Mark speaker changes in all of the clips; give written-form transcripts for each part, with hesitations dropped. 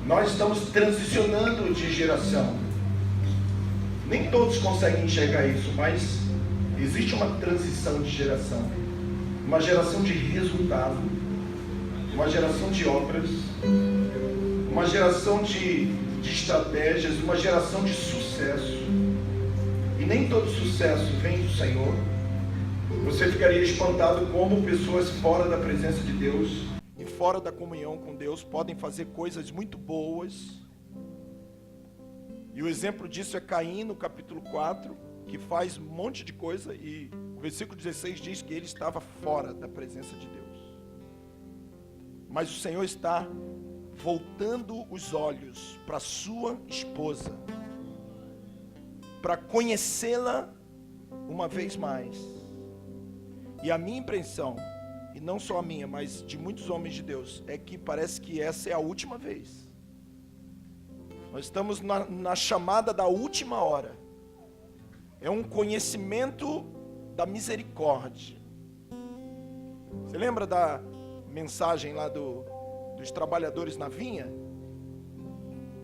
Speaker 1: Nós estamos transicionando de geração. Nem todos conseguem enxergar isso, mas existe uma transição de geração. Uma geração de resultado, uma geração de obras, uma geração de estratégias, uma geração de sucesso. E nem todo sucesso vem do Senhor. Você ficaria espantado como pessoas fora da presença de Deus e fora da comunhão com Deus podem fazer coisas muito boas. E o exemplo disso é Caim no capítulo 4, que faz um monte de coisa, e o versículo 16 diz que ele estava fora da presença de Deus. Mas o Senhor está voltando os olhos para sua esposa, para conhecê-la uma vez mais. E a minha impressão, e não só a minha, mas de muitos homens de Deus, é que parece que essa é a última vez. Nós estamos na chamada da última hora. É um conhecimento da misericórdia. Você lembra da mensagem lá dos trabalhadores na vinha?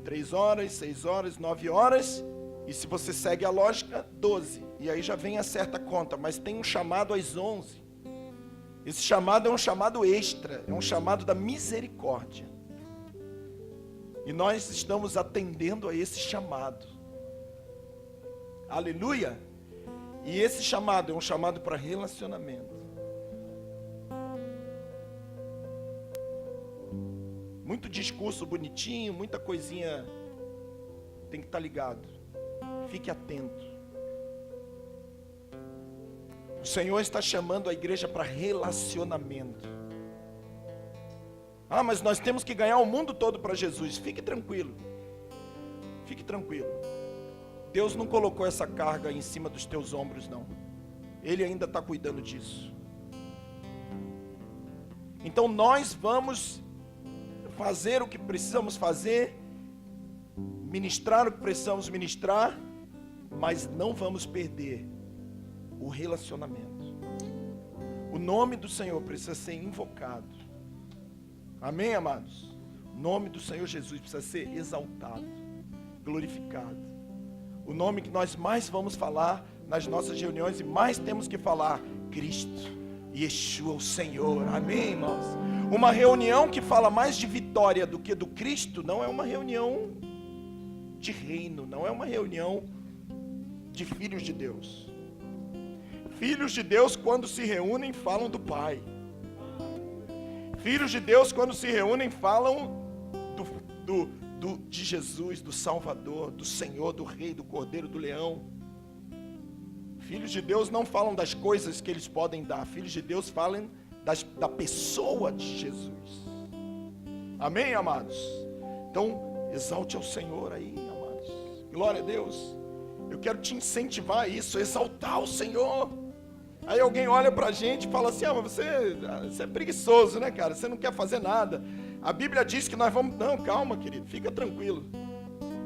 Speaker 1: 3 horas, 6 horas, 9 horas, e se você segue a lógica, 12. E aí já vem a certa conta, mas tem um chamado às 11. Esse chamado é um chamado extra, é um chamado da misericórdia. E nós estamos atendendo a esse chamado. Aleluia! E esse chamado é um chamado para relacionamento. Muito discurso bonitinho, muita coisinha, tem que estar ligado. Fique atento. O Senhor está chamando a igreja para relacionamento. Ah, mas nós temos que ganhar o mundo todo para Jesus. Fique tranquilo. Fique tranquilo. Deus não colocou essa carga em cima dos teus ombros, não. Ele ainda está cuidando disso. Então nós vamos fazer o que precisamos fazer, ministrar o que precisamos ministrar, mas não vamos perder o relacionamento. O nome do Senhor precisa ser invocado. Amém, amados? O nome do Senhor Jesus precisa ser exaltado, glorificado. O nome que nós mais vamos falar nas nossas reuniões e mais temos que falar: Cristo, Yeshua, o Senhor. Amém, irmãos? Uma reunião que fala mais de vitória do que do Cristo não é uma reunião de reino, não é uma reunião de filhos de Deus. Filhos de Deus, quando se reúnem, falam do Pai. Filhos de Deus, quando se reúnem, falam de Jesus, do Salvador, do Senhor, do Rei, do Cordeiro, do Leão. Filhos de Deus não falam das coisas que eles podem dar. Filhos de Deus falam da pessoa de Jesus. Amém, amados? Então, exalte ao Senhor aí, amados. Glória a Deus. Eu quero te incentivar a isso, exaltar o Senhor. Aí alguém olha pra gente e fala assim: ah, mas você é preguiçoso, né, cara? Você não quer fazer nada. A Bíblia diz que nós vamos... Não, calma, querido, fica tranquilo.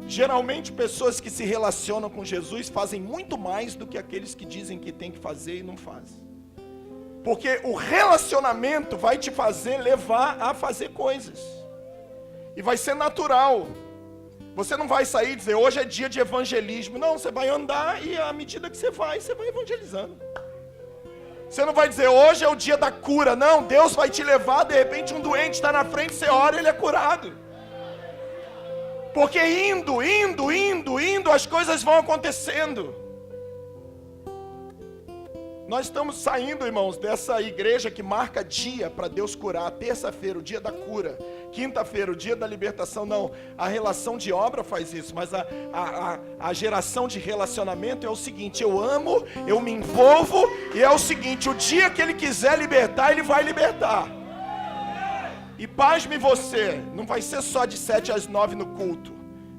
Speaker 1: Geralmente pessoas que se relacionam com Jesus fazem muito mais do que aqueles que dizem que tem que fazer e não fazem. Porque o relacionamento vai te fazer levar a fazer coisas. E vai ser natural. Você não vai sair e dizer: hoje é dia de evangelismo. Não, você vai andar e à medida que você vai evangelizando. Você não vai dizer: hoje é o dia da cura. Não, Deus vai te levar, de repente um doente está na frente, você ora e ele é curado. Porque indo, as coisas vão acontecendo. Nós estamos saindo, irmãos, dessa igreja que marca dia para Deus curar. Terça-feira, o dia da cura. Quinta-feira, o dia da libertação. Não, a relação de obra faz isso. Mas a geração de relacionamento é o seguinte: eu amo, eu me envolvo. E é o seguinte: o dia que Ele quiser libertar, Ele vai libertar. E pasme você, não vai ser só de 7 às 9 no culto.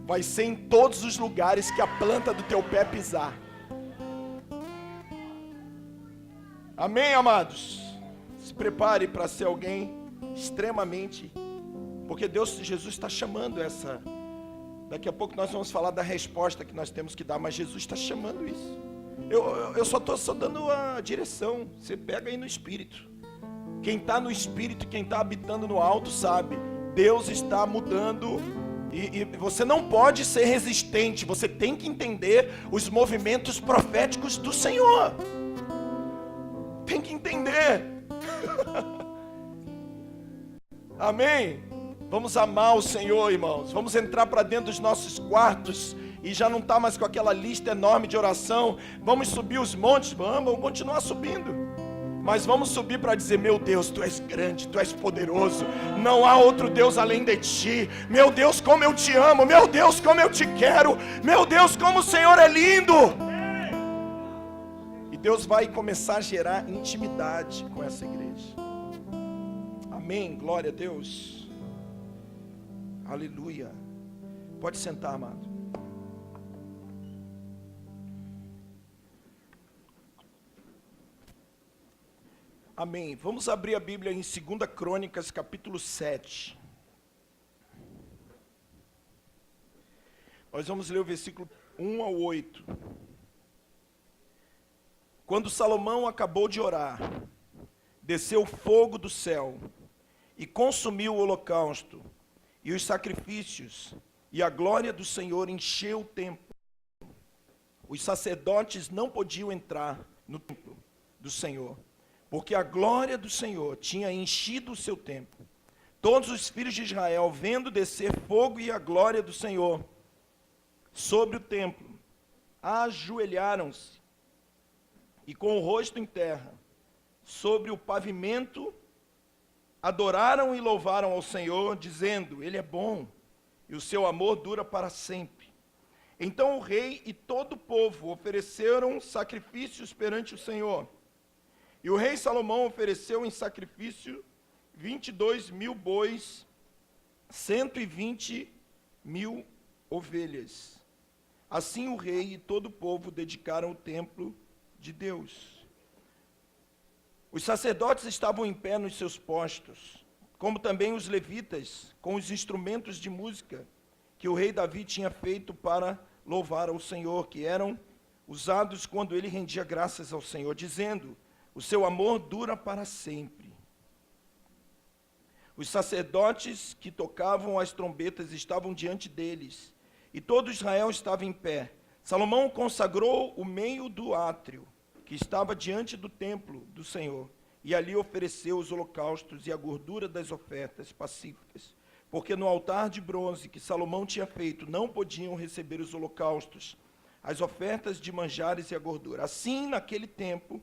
Speaker 1: Vai ser em todos os lugares que a planta do teu pé pisar. Amém, amados? Se prepare para ser alguém extremamente... Porque Jesus está chamando essa... Daqui a pouco nós vamos falar da resposta que nós temos que dar, mas Jesus está chamando isso. Eu só estou dando a direção. Você pega aí no Espírito. Quem está no Espírito, quem está habitando no alto sabe. Deus está mudando E você não pode ser resistente, você tem que entender os movimentos proféticos do Senhor. Tem que entender. Amém? Vamos amar o Senhor, irmãos. Vamos entrar para dentro dos nossos quartos e já não está mais com aquela lista enorme de oração. Vamos subir os montes, vamos continuar subindo. Mas vamos subir para dizer: meu Deus, Tu és grande, Tu és poderoso, não há outro Deus além de Ti. Meu Deus, como eu Te amo, meu Deus, como eu Te quero, meu Deus, como o Senhor é lindo. E Deus vai começar a gerar intimidade com essa igreja. Amém, glória a Deus. Aleluia. Pode sentar, amado. Amém. Vamos abrir a Bíblia em 2 Crônicas, capítulo 7. Nós vamos ler o versículo 1 ao 8. Quando Salomão acabou de orar, desceu fogo do céu e consumiu o holocausto e os sacrifícios, e a glória do Senhor encheu o templo. Os sacerdotes não podiam entrar no templo do Senhor, porque a glória do Senhor tinha enchido o seu templo. Todos os filhos de Israel, vendo descer fogo e a glória do Senhor sobre o templo, ajoelharam-se e com o rosto em terra, sobre o pavimento, adoraram e louvaram ao Senhor, dizendo: Ele é bom e o seu amor dura para sempre. Então o rei e todo o povo ofereceram sacrifícios perante o Senhor. E o rei Salomão ofereceu em sacrifício 22.000 bois, 120.000 ovelhas. Assim o rei e todo o povo dedicaram o templo de Deus. Os sacerdotes estavam em pé nos seus postos, como também os levitas, com os instrumentos de música que o rei Davi tinha feito para louvar ao Senhor, que eram usados quando ele rendia graças ao Senhor, dizendo: o seu amor dura para sempre. Os sacerdotes que tocavam as trombetas estavam diante deles, e todo Israel estava em pé. Salomão consagrou o meio do átrio, que estava diante do templo do Senhor, e ali ofereceu os holocaustos e a gordura das ofertas pacíficas, porque no altar de bronze que Salomão tinha feito, não podiam receber os holocaustos, as ofertas de manjares e a gordura. Assim, naquele tempo,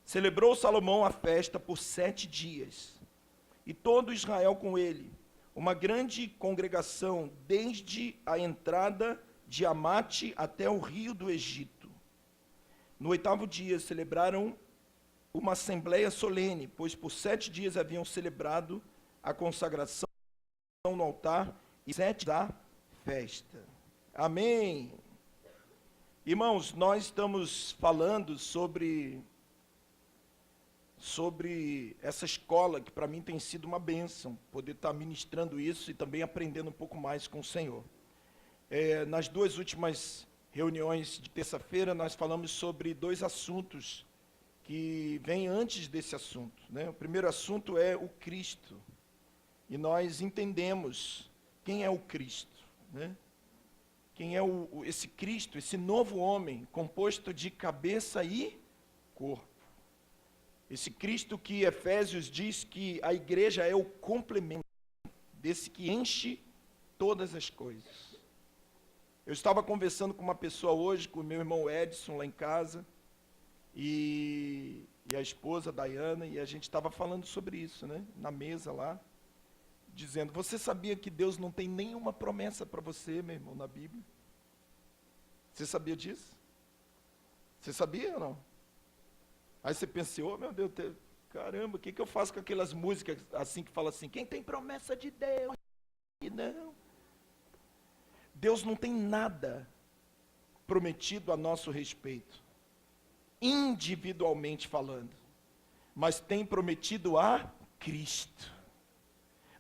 Speaker 1: celebrou Salomão a festa por 7 dias, e todo Israel com ele, uma grande congregação, desde a entrada de Amate até o rio do Egito. No 8º dia celebraram uma assembleia solene, pois por 7 dias haviam celebrado a consagração no altar e 7 da festa. Amém. Irmãos, nós estamos falando sobre essa escola, que para mim tem sido uma bênção, poder estar ministrando isso e também aprendendo um pouco mais com o Senhor. Nas 2 últimas reuniões de terça-feira, nós falamos sobre 2 assuntos que vêm antes desse assunto, né? O primeiro assunto é o Cristo, e nós entendemos quem é o Cristo, né? Quem é esse Cristo, esse novo homem, composto de cabeça e corpo. Esse Cristo que Efésios diz que a igreja é o complemento desse que enche todas as coisas. Eu estava conversando com uma pessoa hoje, com o meu irmão Edson lá em casa, e a esposa Dayana, e a gente estava falando sobre isso, né? Na mesa lá, dizendo: você sabia que Deus não tem nenhuma promessa para você, meu irmão, na Bíblia? Você sabia disso? Você sabia ou não? Aí você pensa: oh, meu Deus, caramba, o que eu faço com aquelas músicas assim que fala assim: quem tem promessa de Deus? Não. Deus não tem nada prometido a nosso respeito, individualmente falando, mas tem prometido a Cristo.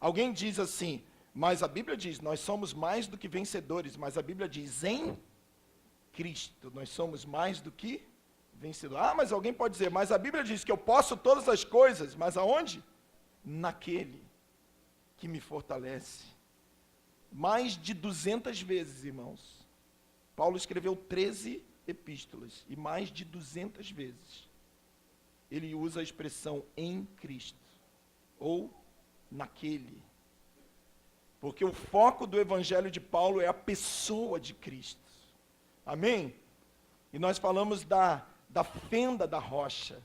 Speaker 1: Alguém diz assim: mas a Bíblia diz, nós somos mais do que vencedores, mas a Bíblia diz, em Cristo, nós somos mais do que vencedor. Ah, mas alguém pode dizer: mas a Bíblia diz que eu posso todas as coisas, mas aonde? Naquele que me fortalece. Mais de 200 vezes, irmãos. Paulo escreveu 13 epístolas, e mais de 200 vezes ele usa a expressão em Cristo, ou naquele. Porque o foco do evangelho de Paulo é a pessoa de Cristo. Amém? E nós falamos da fenda da rocha.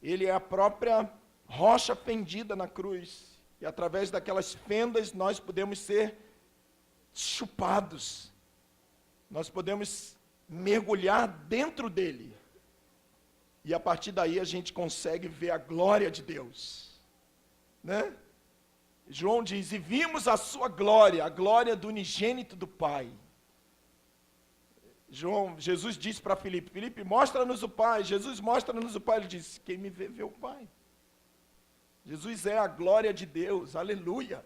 Speaker 1: Ele é a própria rocha fendida na cruz. E através daquelas fendas nós podemos ser chupados. Nós podemos mergulhar dentro dele. E a partir daí a gente consegue ver a glória de Deus. Né? João diz, e vimos a sua glória, a glória do unigênito do Pai. Jesus disse para Filipe, Filipe, mostra-nos o Pai. Jesus, mostra-nos o Pai. Ele disse, quem me vê, vê o Pai. Jesus é a glória de Deus, aleluia.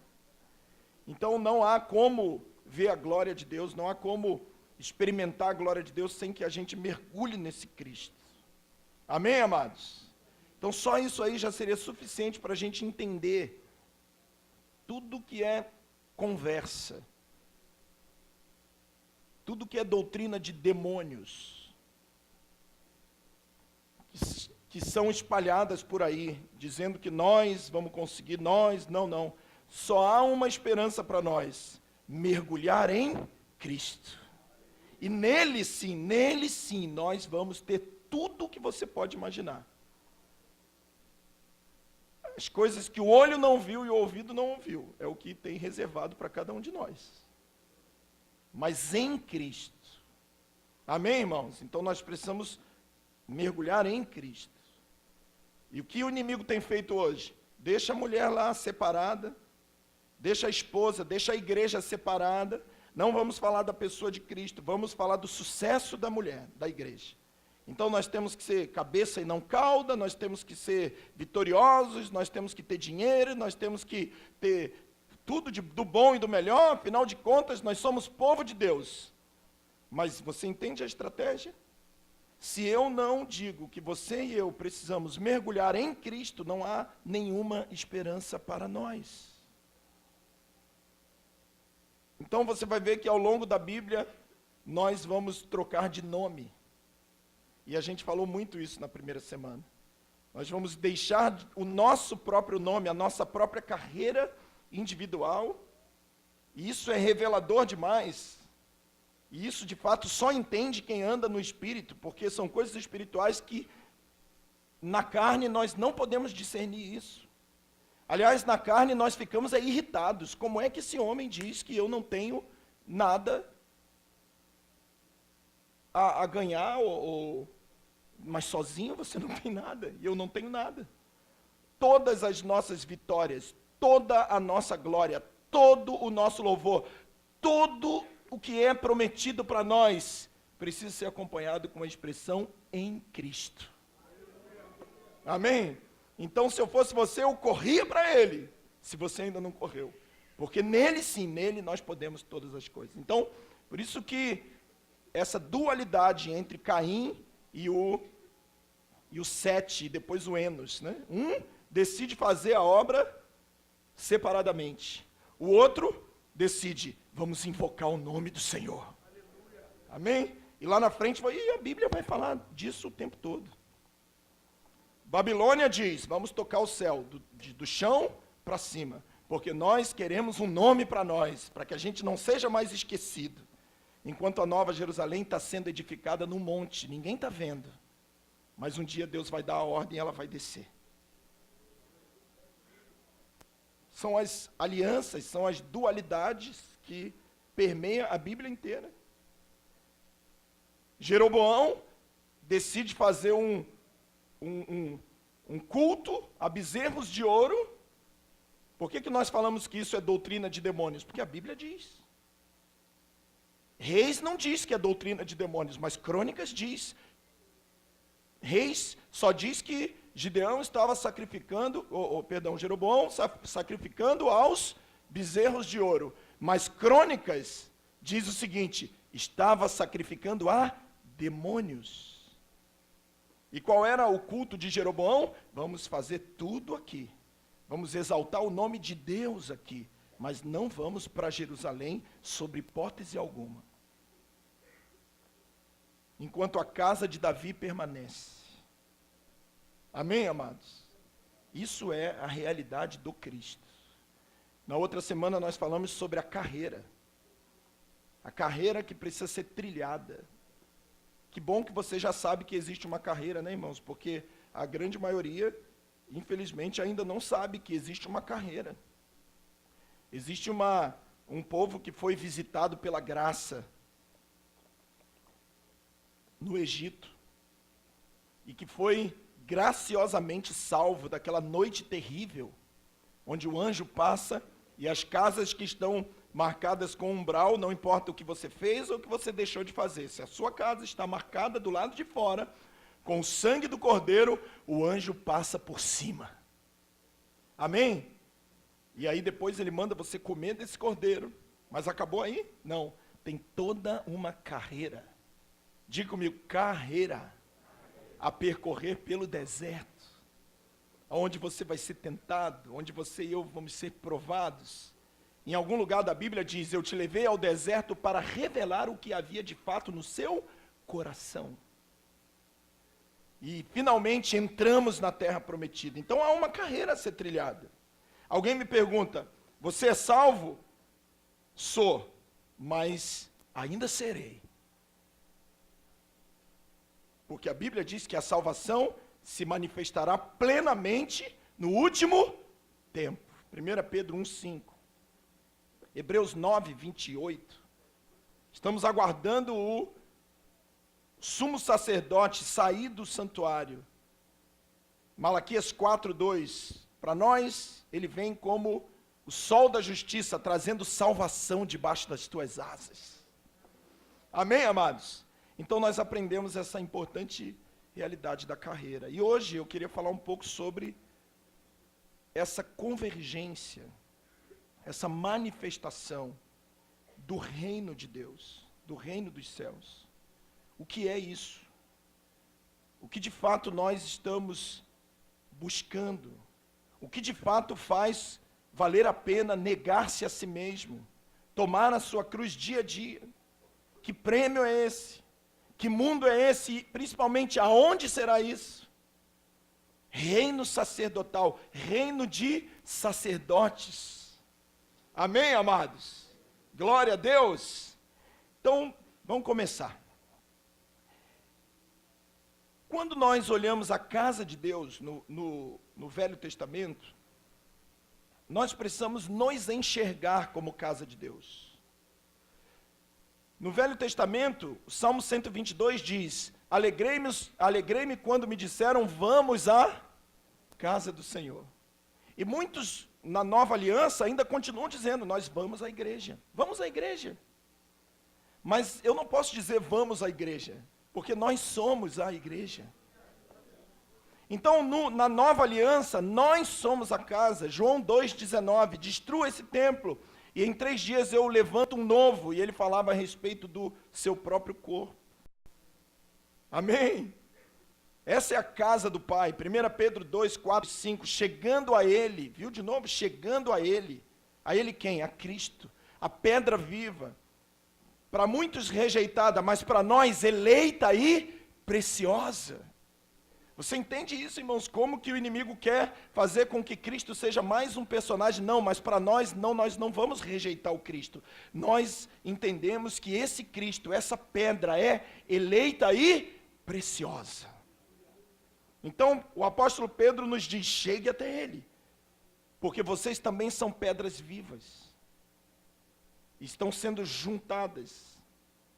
Speaker 1: Então não há como ver a glória de Deus, não há como experimentar a glória de Deus sem que a gente mergulhe nesse Cristo. Amém, amados? Então só isso aí já seria suficiente para a gente entender tudo que é conversa, tudo que é doutrina de demônios, que são espalhadas por aí, dizendo que nós vamos conseguir, não. Só há uma esperança para nós, mergulhar em Cristo. E nele sim, nós vamos ter tudo o que você pode imaginar. As coisas que o olho não viu e o ouvido não ouviu, é o que tem reservado para cada um de nós. Mas em Cristo. Amém, irmãos? Então nós precisamos mergulhar em Cristo. E o que o inimigo tem feito hoje? Deixa a mulher lá separada, deixa a esposa, deixa a igreja separada. Não vamos falar da pessoa de Cristo, vamos falar do sucesso da mulher, da igreja. Então nós temos que ser cabeça e não cauda, nós temos que ser vitoriosos, nós temos que ter dinheiro, nós temos que ter tudo do bom e do melhor, afinal de contas nós somos povo de Deus. Mas você entende a estratégia? Se eu não digo que você e eu precisamos mergulhar em Cristo, não há nenhuma esperança para nós. Então você vai ver que ao longo da Bíblia, nós vamos trocar de nome. E a gente falou muito isso na primeira semana. Nós vamos deixar o nosso próprio nome, a nossa própria carreira individual. E isso é revelador demais. E isso, de fato, só entende quem anda no Espírito, porque são coisas espirituais que, na carne, nós não podemos discernir isso. Aliás, na carne, nós ficamos irritados. Como é que esse homem diz que eu não tenho nada a ganhar, mas sozinho você não tem nada, e eu não tenho nada. Todas as nossas vitórias, toda a nossa glória, todo o nosso louvor, todo o que é prometido para nós, precisa ser acompanhado com a expressão em Cristo. Amém? Então, se eu fosse você, eu corria para Ele, se você ainda não correu. Porque nele sim, nele nós podemos todas as coisas. Então, por isso que essa dualidade entre Caim e o Sete, e depois o Enos, né? Um decide fazer a obra separadamente. O outro decide, vamos invocar o nome do Senhor. Amém? E lá na frente, a Bíblia vai falar disso o tempo todo. Babilônia diz, vamos tocar o céu, do chão para cima, porque nós queremos um nome para nós, para que a gente não seja mais esquecido. Enquanto a Nova Jerusalém está sendo edificada no monte, ninguém está vendo. Mas um dia Deus vai dar a ordem e ela vai descer. São as alianças, são as dualidades que permeiam a Bíblia inteira. Jeroboão decide fazer um culto a bezerros de ouro. Por que nós falamos que isso é doutrina de demônios? Porque a Bíblia diz. Reis não diz que é doutrina de demônios, mas Crônicas diz. Reis só diz que Gideão estava sacrificando, Jeroboão sacrificando aos bezerros de ouro. Mas Crônicas diz o seguinte, estava sacrificando a demônios. E qual era o culto de Jeroboão? Vamos fazer tudo aqui. Vamos exaltar o nome de Deus aqui. mas não vamos para Jerusalém sob hipótese alguma. Enquanto a casa de Davi permanece. Amém, amados? Isso é a realidade do Cristo. Na outra semana nós falamos sobre a carreira. A carreira que precisa ser trilhada. Que bom que você já sabe que existe uma carreira, né, irmãos? Porque a grande maioria, infelizmente, ainda não sabe que existe uma carreira. Existe um povo que foi visitado pela graça no Egito e que foi graciosamente salvo daquela noite terrível, onde o anjo passa e as casas que estão marcadas com umbral, não importa o que você fez ou o que você deixou de fazer, se a sua casa está marcada do lado de fora, com o sangue do cordeiro, o anjo passa por cima. Amém? E aí depois ele manda você comer desse cordeiro. Mas acabou aí? Não. Tem toda uma carreira. Diga comigo, carreira. A percorrer pelo deserto. Onde você vai ser tentado, onde você e eu vamos ser provados. Em algum lugar da Bíblia diz, eu te levei ao deserto para revelar o que havia de fato no seu coração. E finalmente entramos na terra prometida. Então há uma carreira a ser trilhada. Alguém me pergunta, você é salvo? Sou, mas ainda serei. Porque a Bíblia diz que a salvação se manifestará plenamente no último tempo. 1 Pedro 1,5. Hebreus 9, 28. Estamos aguardando o sumo sacerdote sair do santuário. Malaquias 4, 2. Para nós, ele vem como o sol da justiça, trazendo salvação debaixo das tuas asas. Amém, amados? Então nós aprendemos essa importante realidade da carreira. E hoje eu queria falar um pouco sobre essa convergência, essa manifestação do reino de Deus, do reino dos céus. O que é isso? O que de fato nós estamos buscando? O que de fato faz valer a pena negar-se a si mesmo, tomar a sua cruz dia a dia? Que prêmio é esse? Que mundo é esse? E principalmente, aonde será isso? Reino sacerdotal, reino de sacerdotes. Amém, amados? Glória a Deus. Então, vamos começar. Quando nós olhamos a casa de Deus no Velho Testamento, nós precisamos nos enxergar como casa de Deus. No Velho Testamento, o Salmo 122 diz, alegrei-me quando me disseram, vamos à casa do Senhor. E muitos, na Nova Aliança, ainda continuam dizendo, nós vamos à igreja. Vamos à igreja. Mas eu não posso dizer vamos à igreja, porque nós somos a igreja. Então, na Nova Aliança, nós somos a casa. João 2,19, destrua esse templo, e em 3 dias eu levanto um novo. E ele falava a respeito do seu próprio corpo. Amém? Essa é a casa do Pai. 1 Pedro 2, 4, 5, chegando a Ele, viu de novo? Chegando a Ele. A Ele quem? A Cristo. A pedra viva. Para muitos rejeitada, mas para nós eleita e preciosa. Você entende isso, irmãos? Como que o inimigo quer fazer com que Cristo seja mais um personagem? Não, mas para nós não vamos rejeitar o Cristo. Nós entendemos que esse Cristo, essa pedra é eleita e preciosa. Então, o apóstolo Pedro nos diz, chegue até Ele, porque vocês também são pedras vivas. Estão sendo juntadas,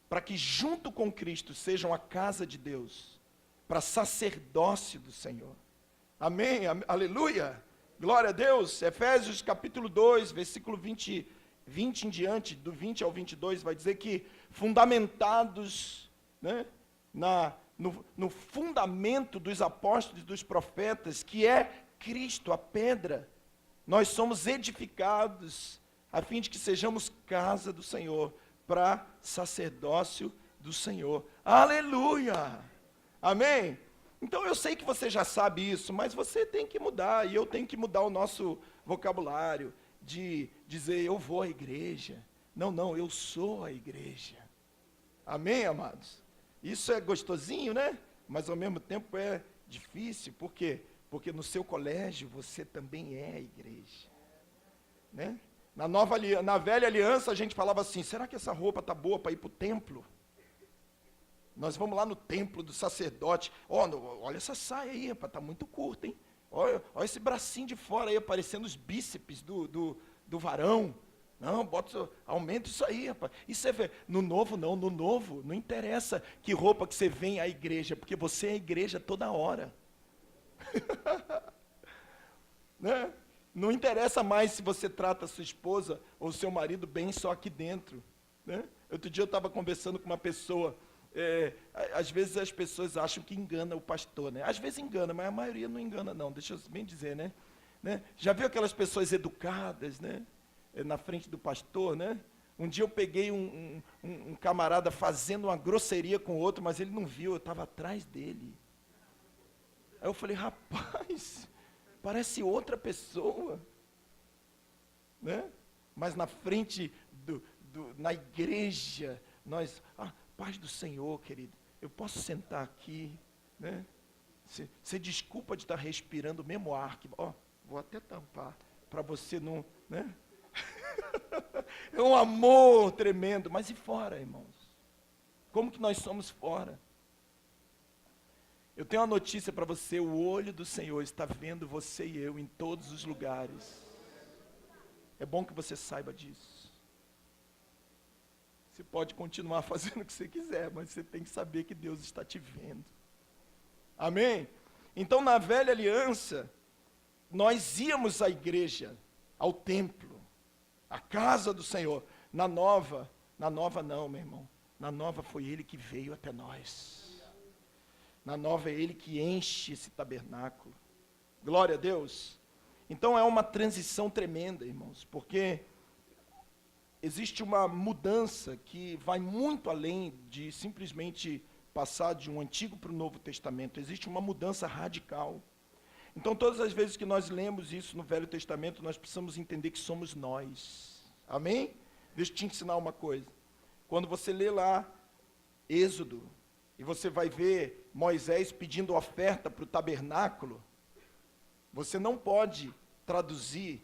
Speaker 1: para que junto com Cristo sejam a casa de Deus, para sacerdócio do Senhor. Amém? Aleluia! Glória a Deus! Efésios capítulo 2, versículo 20 em diante, do 20 ao 22, vai dizer que fundamentados, né, no fundamento dos apóstolos e dos profetas, que é Cristo, a pedra, nós somos edificados, a fim de que sejamos casa do Senhor, para sacerdócio do Senhor. Aleluia! Amém? Então eu sei que você já sabe isso, mas você tem que mudar, e eu tenho que mudar o nosso vocabulário. de dizer eu vou à igreja. Não, eu sou a igreja. Amém, amados? Isso é gostosinho, né? Mas ao mesmo tempo é difícil. Por quê? Porque no seu colégio você também é a igreja. Né? Na velha aliança a gente falava assim, será que essa roupa está boa para ir para o templo? Nós vamos lá no templo do sacerdote. Olha essa saia aí, rapaz, está muito curta, hein? Olha esse bracinho de fora aí, aparecendo os bíceps do varão. Não, aumenta isso aí, rapaz. E você vê, no novo não interessa que roupa que você vem à igreja, porque você é a igreja toda hora. Né? Não interessa mais se você trata a sua esposa ou seu marido bem só aqui dentro. Né? Outro dia eu estava conversando com uma pessoa, às vezes as pessoas acham que engana o pastor, né? Às vezes engana, mas a maioria não engana não, deixa eu bem dizer, né? Já viu aquelas pessoas educadas, né? Na frente do pastor, né? Um dia eu peguei um camarada fazendo uma grosseria com o outro, mas ele não viu, eu estava atrás dele. Aí eu falei, rapaz, parece outra pessoa, né? Mas na frente, na igreja, nós, paz do Senhor, querido, eu posso sentar aqui, né? Você desculpa de estar respirando o mesmo ar, vou até tampar, para você não, né? É um amor tremendo, mas e fora, irmãos? Como que nós somos fora? Eu tenho uma notícia para você, o olho do Senhor está vendo você e eu em todos os lugares. É bom que você saiba disso. Você pode continuar fazendo o que você quiser, mas você tem que saber que Deus está te vendo. Amém? Então, na velha aliança, nós íamos à igreja, ao templo, à casa do Senhor. Na nova não, meu irmão. Na nova foi Ele que veio até nós. Na nova é Ele que enche esse tabernáculo. Glória a Deus. Então é uma transição tremenda, irmãos, porque existe uma mudança que vai muito além de simplesmente passar de um Antigo para o Novo Testamento. Existe uma mudança radical. Então, todas as vezes que nós lemos isso no Velho Testamento, nós precisamos entender que somos nós. Amém? Deixa eu te ensinar uma coisa. Quando você lê lá Êxodo, e você vai ver Moisés pedindo oferta para o tabernáculo, você não pode traduzir,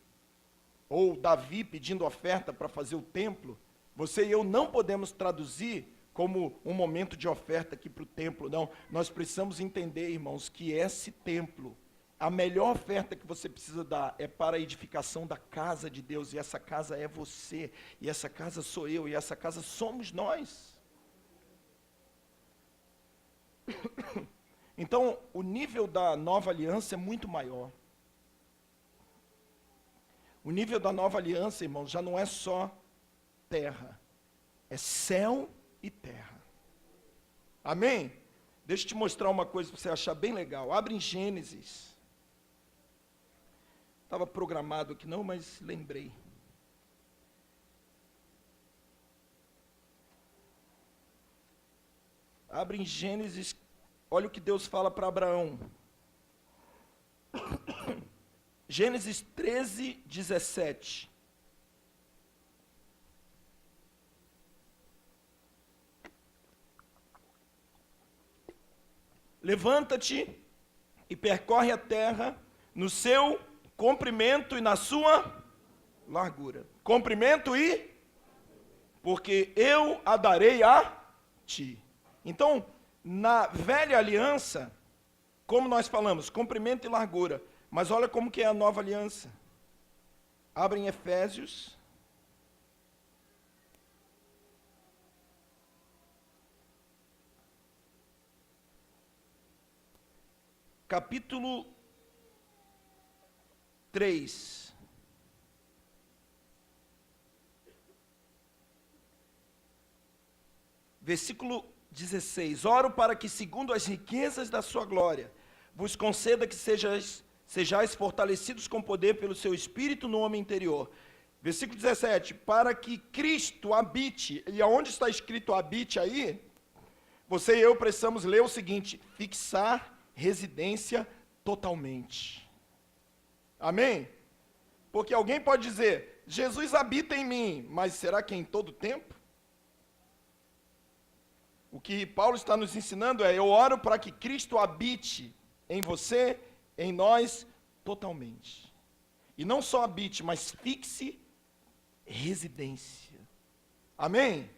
Speaker 1: ou Davi pedindo oferta para fazer o templo, você e eu não podemos traduzir como um momento de oferta aqui para o templo, não. Nós precisamos entender, irmãos, que esse templo, a melhor oferta que você precisa dar é para a edificação da casa de Deus, e essa casa é você, e essa casa sou eu, e essa casa somos nós. Então, o nível da nova aliança é muito maior. O nível da nova aliança, irmãos, já não é só terra, é céu e terra. Amém? Deixa eu te mostrar uma coisa para você achar bem legal. Abre em Gênesis. Estava programado aqui não, mas lembrei. Abre em Gênesis, olha o que Deus fala para Abraão. Gênesis 13, 17. Levanta-te e percorre a terra no seu comprimento e na sua largura. Comprimento e... porque eu a darei a ti. Então, na velha aliança, como nós falamos, comprimento e largura. Mas olha como que é a nova aliança. Abre em Efésios. Capítulo 3. Versículo 16. Oro para que, segundo as riquezas da sua glória, vos conceda que sejais fortalecidos com poder pelo seu Espírito no homem interior. Versículo 17. Para que Cristo habite. E aonde está escrito habite aí? Você e eu precisamos ler o seguinte: fixar residência totalmente. Amém? Porque alguém pode dizer, Jesus habita em mim, mas será que é em todo tempo? O que Paulo está nos ensinando é, eu oro para que Cristo habite em você, em nós, totalmente. E não só habite, mas fixe residência. Amém?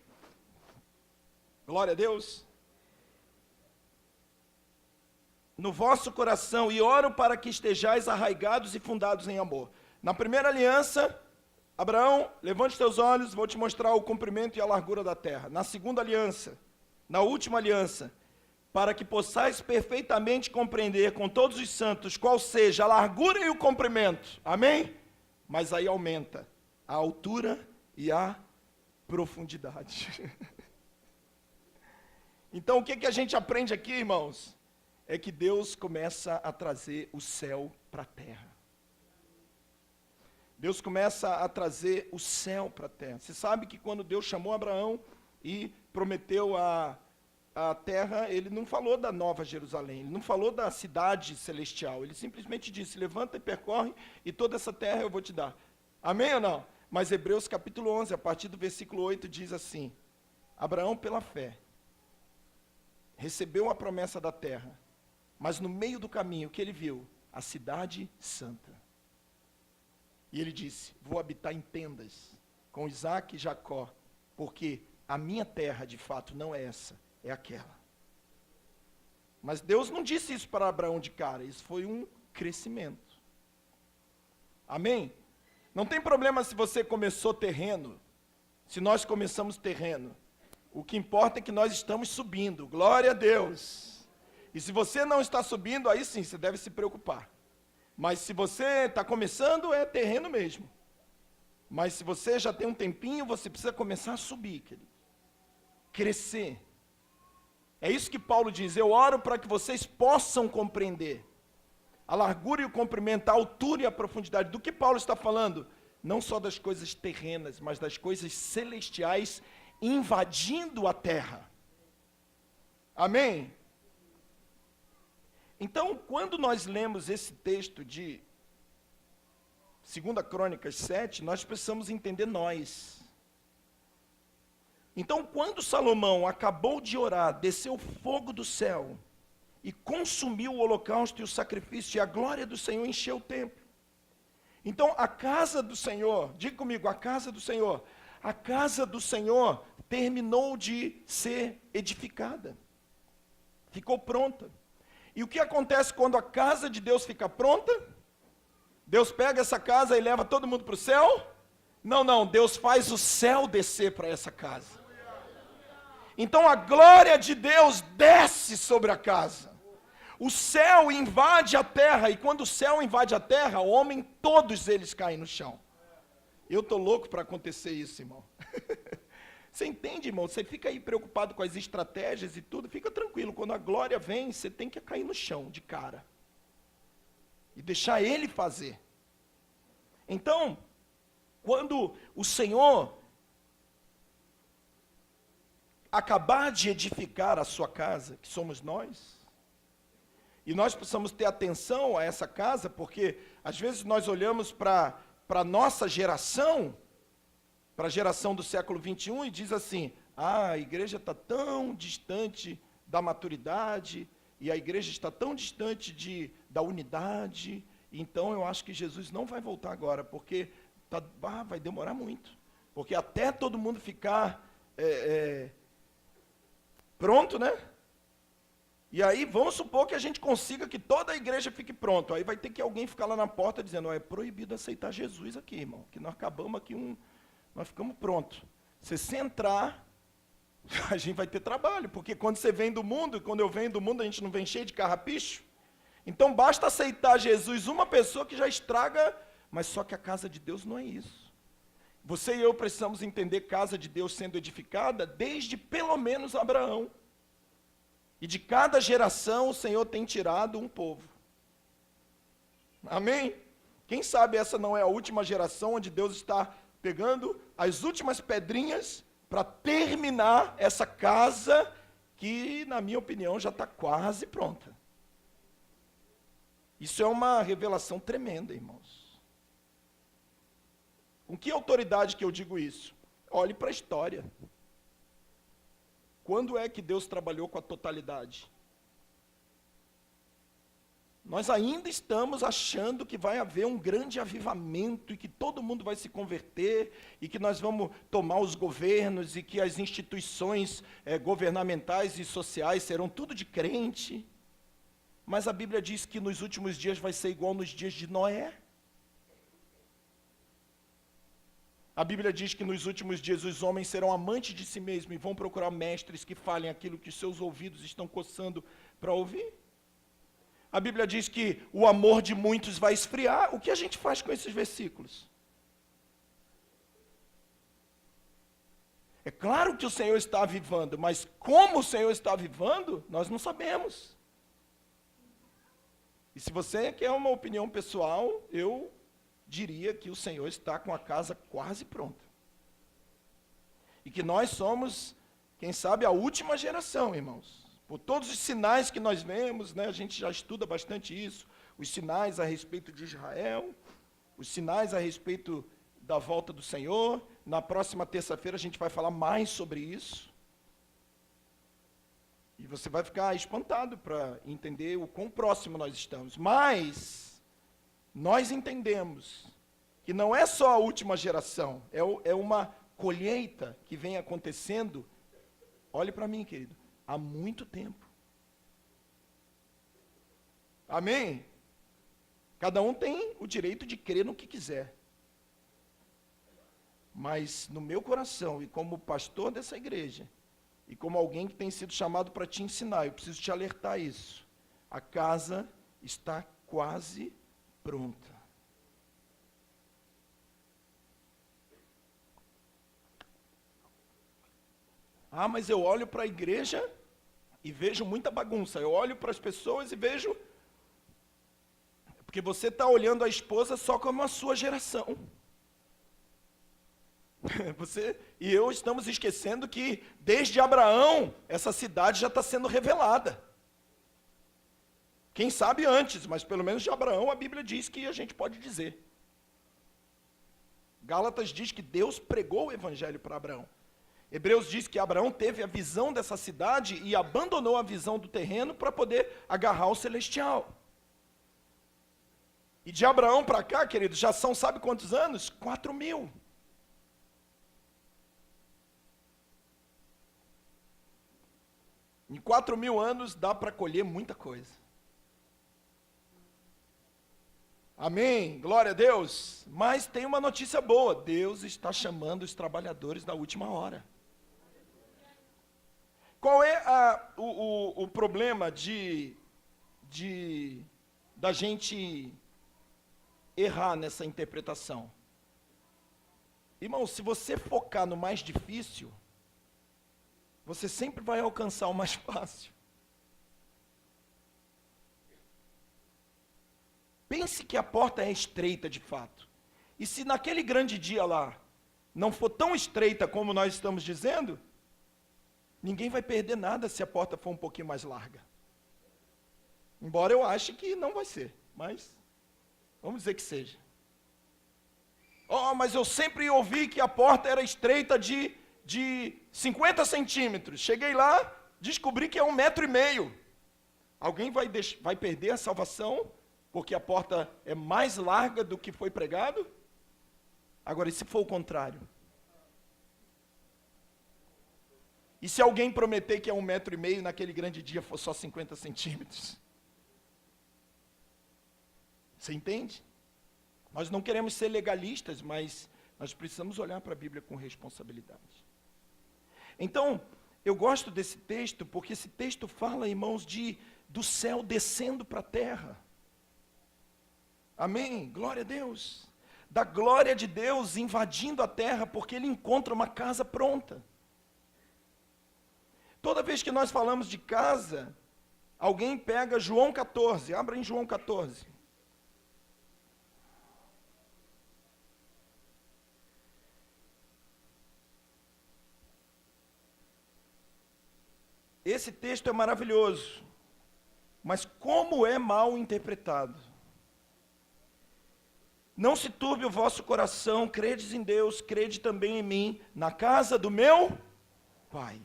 Speaker 1: Glória a Deus. No vosso coração, e oro para que estejais arraigados e fundados em amor. Na primeira aliança, Abraão, levante teus olhos, vou te mostrar o comprimento e a largura da terra. Na segunda aliança, na última aliança, para que possais perfeitamente compreender com todos os santos qual seja a largura e o comprimento. Amém? Mas aí aumenta a altura e a profundidade. Então o que a gente aprende aqui, irmãos? É que Deus começa a trazer o céu para a terra. Deus começa a trazer o céu para a terra. Você sabe que quando Deus chamou Abraão e prometeu a terra, ele não falou da Nova Jerusalém, ele não falou da cidade celestial, ele simplesmente disse, levanta e percorre, e toda essa terra eu vou te dar. Amém ou não? Mas Hebreus capítulo 11, a partir do versículo 8, diz assim, Abraão pela fé, recebeu a promessa da terra, mas no meio do caminho, o que ele viu? A cidade santa. E ele disse, vou habitar em tendas, com Isaac e Jacó, porque a minha terra, de fato, não é essa, é aquela. Mas Deus não disse isso para Abraão de cara, isso foi um crescimento. Amém? Não tem problema se você começou terreno, se nós começamos terreno. O que importa é que nós estamos subindo, glória a Deus. E se você não está subindo, aí sim, você deve se preocupar. Mas se você está começando, é terreno mesmo. Mas se você já tem um tempinho, você precisa começar a subir, querido. Crescer. É isso que Paulo diz, eu oro para que vocês possam compreender a largura e o comprimento, a altura e a profundidade. Do que Paulo está falando? Não só das coisas terrenas, mas das coisas celestiais invadindo a terra. Amém? Então, quando nós lemos esse texto de 2 Crônicas 7, nós precisamos entender nós. Então, quando Salomão acabou de orar, desceu fogo do céu e consumiu o holocausto e o sacrifício, e a glória do Senhor encheu o templo. Então, a casa do Senhor, diga comigo, a casa do Senhor terminou de ser edificada, ficou pronta. E o que acontece quando a casa de Deus fica pronta? Deus pega essa casa e leva todo mundo para o céu? Não, Deus faz o céu descer para essa casa. Então a glória de Deus desce sobre a casa. O céu invade a terra, e quando o céu invade a terra, o homem, todos eles caem no chão. Eu estou louco para acontecer isso, irmão. Você entende, irmão? Você fica aí preocupado com as estratégias e tudo, fica tranquilo. Quando a glória vem, você tem que cair no chão, de cara. E deixar Ele fazer. Então, quando o Senhor acabar de edificar a sua casa, que somos nós, e nós precisamos ter atenção a essa casa, porque às vezes nós olhamos para a nossa geração, para a geração do século 21, e diz assim, a igreja está tão distante da maturidade, e a igreja está tão distante da unidade, então eu acho que Jesus não vai voltar agora, porque vai demorar muito, porque até todo mundo ficar pronto, né? E aí vamos supor que a gente consiga que toda a igreja fique pronto, aí vai ter que alguém ficar lá na porta dizendo, é proibido aceitar Jesus aqui, irmão, que nós acabamos aqui nós ficamos prontos. Se entrar, a gente vai ter trabalho, porque quando você vem do mundo, e quando eu venho do mundo, a gente não vem cheio de carrapicho. Então basta aceitar Jesus, uma pessoa que já estraga, mas só que a casa de Deus não é isso. Você e eu precisamos entender casa de Deus sendo edificada desde pelo menos Abraão. E de cada geração o Senhor tem tirado um povo. Amém? Quem sabe essa não é a última geração onde Deus está pegando as últimas pedrinhas para terminar essa casa que, na minha opinião, já está quase pronta. Isso é uma revelação tremenda, irmãos. Com que autoridade que eu digo isso? Olhe para a história. Quando é que Deus trabalhou com a totalidade? Nós ainda estamos achando que vai haver um grande avivamento e que todo mundo vai se converter e que nós vamos tomar os governos e que as instituições governamentais e sociais serão tudo de crente. Mas a Bíblia diz que nos últimos dias vai ser igual nos dias de Noé. A Bíblia diz que nos últimos dias os homens serão amantes de si mesmos e vão procurar mestres que falem aquilo que seus ouvidos estão coçando para ouvir. A Bíblia diz que o amor de muitos vai esfriar. O que a gente faz com esses versículos? É claro que o Senhor está avivando, mas como o Senhor está avivando, nós não sabemos. E se você quer uma opinião pessoal, eu diria que o Senhor está com a casa quase pronta. E que nós somos, quem sabe, a última geração, irmãos. Por todos os sinais que nós vemos, né, a gente já estuda bastante isso, os sinais a respeito de Israel, os sinais a respeito da volta do Senhor. Na próxima terça-feira a gente vai falar mais sobre isso. E você vai ficar espantado para entender o quão próximo nós estamos. Mas nós entendemos que não é só a última geração, é uma colheita que vem acontecendo, olhe para mim, querido, há muito tempo. Amém? Cada um tem o direito de crer no que quiser. Mas no meu coração, e como pastor dessa igreja, e como alguém que tem sido chamado para te ensinar, eu preciso te alertar isso. A casa está quase pronta. Ah, mas eu olho para a igreja e vejo muita bagunça. Eu olho para as pessoas e vejo... Porque você está olhando a esposa só como a sua geração. Você e eu estamos esquecendo que, desde Abraão, essa cidade já está sendo revelada. Quem sabe antes, mas pelo menos de Abraão a Bíblia diz que a gente pode dizer. Gálatas diz que Deus pregou o evangelho para Abraão. Hebreus diz que Abraão teve a visão dessa cidade e abandonou a visão do terreno para poder agarrar o celestial. E de Abraão para cá, queridos, já são, sabe quantos anos? 4.000. Em 4.000 anos dá para colher muita coisa. Amém? Glória a Deus. Mas tem uma notícia boa. Deus está chamando os trabalhadores da última hora. Qual é o problema da gente errar nessa interpretação? Irmão, se você focar no mais difícil, você sempre vai alcançar o mais fácil. Pense que a porta é estreita de fato. E se naquele grande dia lá não for tão estreita como nós estamos dizendo, ninguém vai perder nada se a porta for um pouquinho mais larga. Embora eu ache que não vai ser, mas vamos dizer que seja. Oh, mas eu sempre ouvi que a porta era estreita de 50 centímetros. Cheguei lá, descobri que é 1,5 metro. Alguém vai perder a salvação porque a porta é mais larga do que foi pregado? Agora, e se for o contrário? E se alguém prometer que é 1,5 metro e naquele grande dia for só 50 centímetros? Você entende? Nós não queremos ser legalistas, mas nós precisamos olhar para a Bíblia com responsabilidade. Então, eu gosto desse texto, porque esse texto fala, irmãos, do céu descendo para a terra. Amém? Glória a Deus. Da glória de Deus invadindo a terra, porque Ele encontra uma casa pronta. Toda vez que nós falamos de casa, alguém pega João 14, abra em João 14. Esse texto é maravilhoso, mas como é mal interpretado.
Speaker 2: Não se turbe o vosso coração, credes em Deus, crede também em mim. Na casa do meu Pai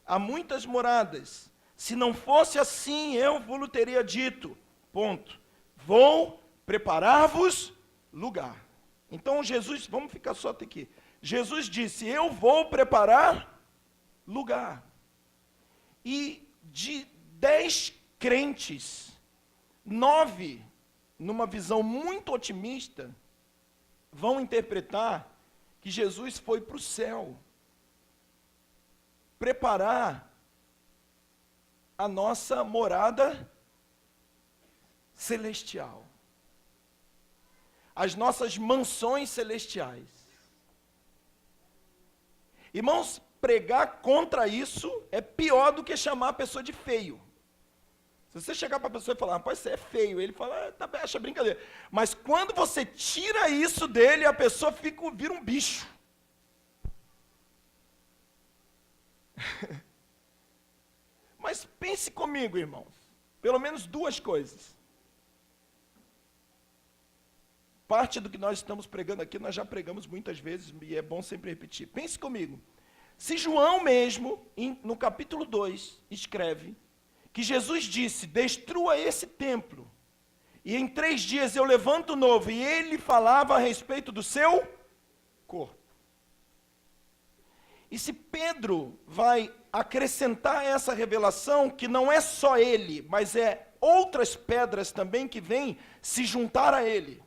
Speaker 2: há muitas moradas. Se não fosse assim, eu vos teria dito. Ponto. Vou preparar-vos lugar. Então Jesus, vamos ficar só até aqui. Jesus disse, eu vou preparar lugar. E de 10 crentes, 9, numa visão muito otimista, vão interpretar que Jesus foi para o céu preparar a nossa morada celestial, as nossas mansões celestiais. Irmãos, pregar contra isso é pior do que chamar a pessoa de feio. Se você chegar para a pessoa e falar, rapaz, você é feio, ele fala, tá, acha brincadeira. Mas quando você tira isso dele, a pessoa vira um bicho. Mas pense comigo, irmãos, pelo menos 2 coisas. Parte do que nós estamos pregando aqui, nós já pregamos muitas vezes, e é bom sempre repetir. Pense comigo, se João mesmo, no capítulo 2, escreve, que Jesus disse, destrua esse templo, e em 3 dias eu levanto novo, e ele falava a respeito do seu corpo. E se Pedro vai acrescentar essa revelação, que não é só ele, mas é outras pedras também que vêm se juntar a ele.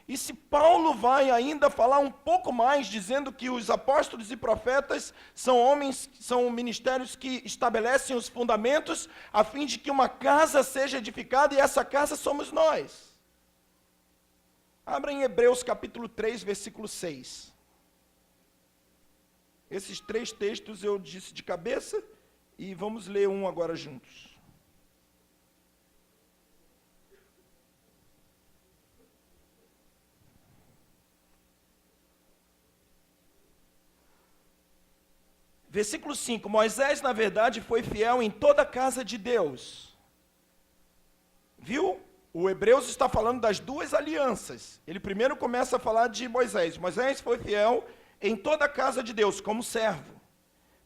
Speaker 2: E se Paulo vai ainda falar um pouco mais, dizendo que os apóstolos e profetas são homens, são ministérios que estabelecem os fundamentos, a fim de que uma casa seja edificada, e essa casa somos nós. Abra em Hebreus capítulo 3, versículo 6. Esses 3 textos eu disse de cabeça, e vamos ler um agora juntos. Versículo 5, Moisés, na verdade, foi fiel em toda a casa de Deus. Viu? O Hebreus está falando das 2 alianças. Ele primeiro começa a falar de Moisés. Moisés foi fiel em toda a casa de Deus, como servo,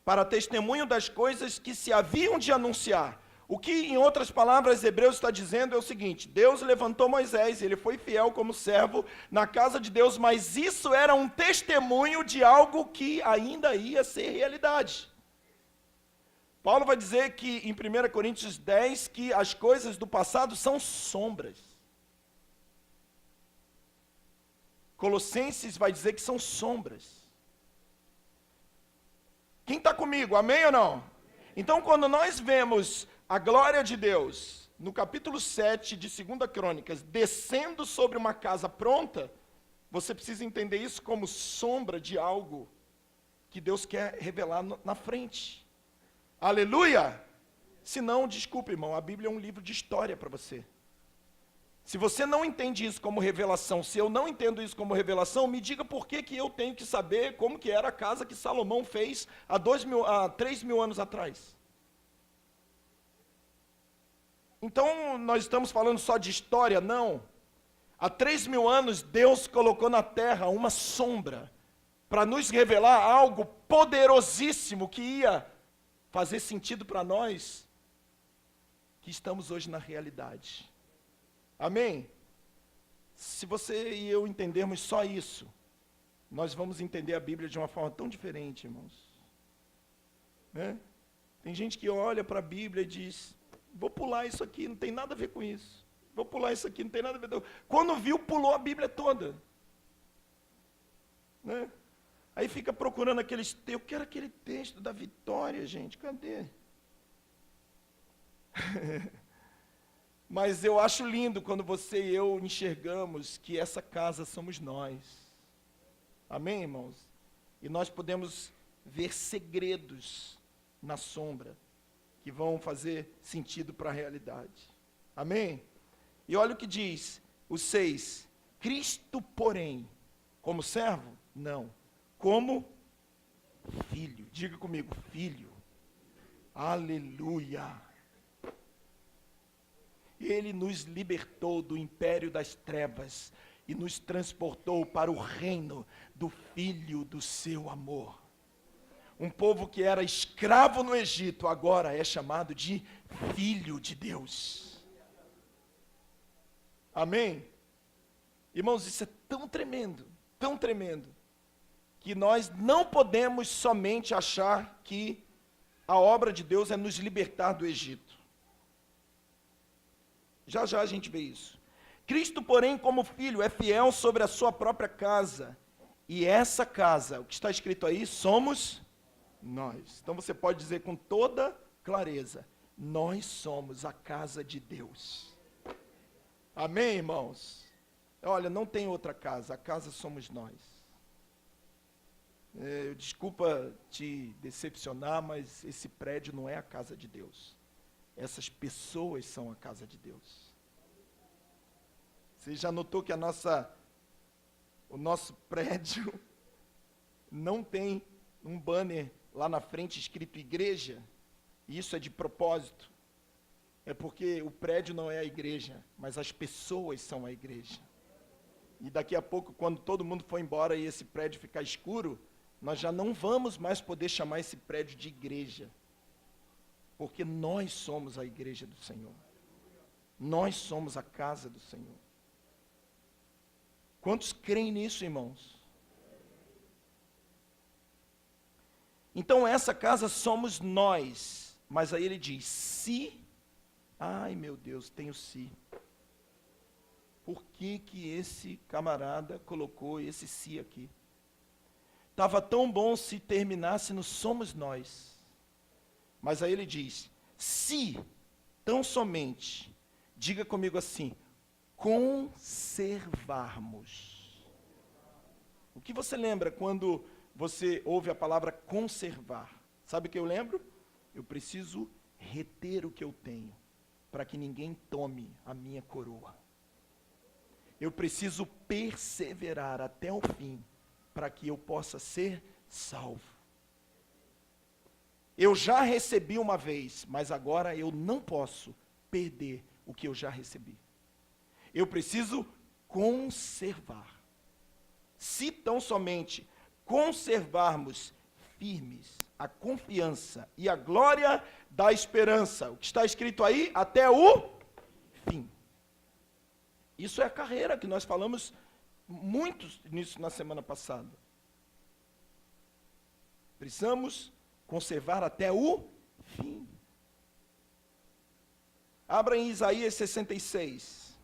Speaker 2: para testemunho das coisas que se haviam de anunciar. O que, em outras palavras, Hebreus está dizendo é o seguinte, Deus levantou Moisés, ele foi fiel como servo na casa de Deus, mas isso era um testemunho de algo que ainda ia ser realidade. Paulo vai dizer que, em 1 Coríntios 10, que as coisas do passado são sombras. Colossenses vai dizer que são sombras. Quem está comigo, amém ou não? Então, quando nós vemos a glória de Deus, no capítulo 7 de 2 Crônicas, descendo sobre uma casa pronta, você precisa entender isso como sombra de algo que Deus quer revelar na frente. Aleluia! Se não, desculpe, irmão, a Bíblia é um livro de história para você. Se você não entende isso como revelação, se eu não entendo isso como revelação, me diga por que eu tenho que saber como que era a casa que Salomão fez há 3.000 anos atrás. Então, nós estamos falando só de história? Não. Há 3.000 anos, Deus colocou na terra uma sombra para nos revelar algo poderosíssimo que ia fazer sentido para nós, que estamos hoje na realidade. Amém? Se você e eu entendermos só isso, nós vamos entender a Bíblia de uma forma tão diferente, irmãos. Né? Tem gente que olha para a Bíblia e diz, vou pular isso aqui, não tem nada a ver com isso. Vou pular isso aqui, não tem nada a ver. Quando viu, pulou a Bíblia toda. Né? Aí fica procurando aqueles, eu quero aquele texto da vitória, gente, cadê? Mas eu acho lindo quando você e eu enxergamos que essa casa somos nós. Amém, irmãos? E nós podemos ver segredos na sombra que vão fazer sentido para a realidade. Amém? E olha o que diz o 6. Cristo, porém, como servo? Não. Como filho. Diga comigo, filho. Aleluia. Ele nos libertou do império das trevas e nos transportou para o reino do Filho do seu amor. Um povo que era escravo no Egito, agora é chamado de filho de Deus. Amém? Irmãos, isso é tão tremendo, que nós não podemos somente achar que a obra de Deus é nos libertar do Egito. Já já a gente vê isso. Cristo, porém, como filho, é fiel sobre a sua própria casa. E essa casa, o que está escrito aí, somos nós. Então você pode dizer com toda clareza, nós somos a casa de Deus. Amém, irmãos? Olha, não tem outra casa, a casa somos nós. Desculpa te decepcionar, mas esse prédio não é a casa de Deus. Essas pessoas são a casa de Deus. Você já notou que o nosso prédio não tem um banner lá na frente escrito igreja? Isso é de propósito. É porque o prédio não é a igreja, mas as pessoas são a igreja. E daqui a pouco, quando todo mundo for embora e esse prédio ficar escuro, nós já não vamos mais poder chamar esse prédio de igreja. Porque nós somos a igreja do Senhor. Nós somos a casa do Senhor. Quantos creem nisso, irmãos? Então essa casa somos nós. Mas aí ele diz, se... Ai meu Deus, tem o se. Por que que esse camarada colocou esse se aqui? Estava tão bom se terminasse no somos nós. Mas aí ele diz, se, tão somente, diga comigo assim, conservarmos. O que você lembra quando você ouve a palavra conservar? Sabe o que eu lembro? Eu preciso reter o que eu tenho, para que ninguém tome a minha coroa. Eu preciso perseverar até o fim, para que eu possa ser salvo. Eu já recebi uma vez, mas agora eu não posso perder o que eu já recebi. Eu preciso conservar. Se tão somente conservarmos firmes a confiança e a glória da esperança, o que está escrito aí, até o fim. Isso é a carreira que nós falamos muito nisso na semana passada. Precisamos conservar até o fim. Abra em Isaías 66.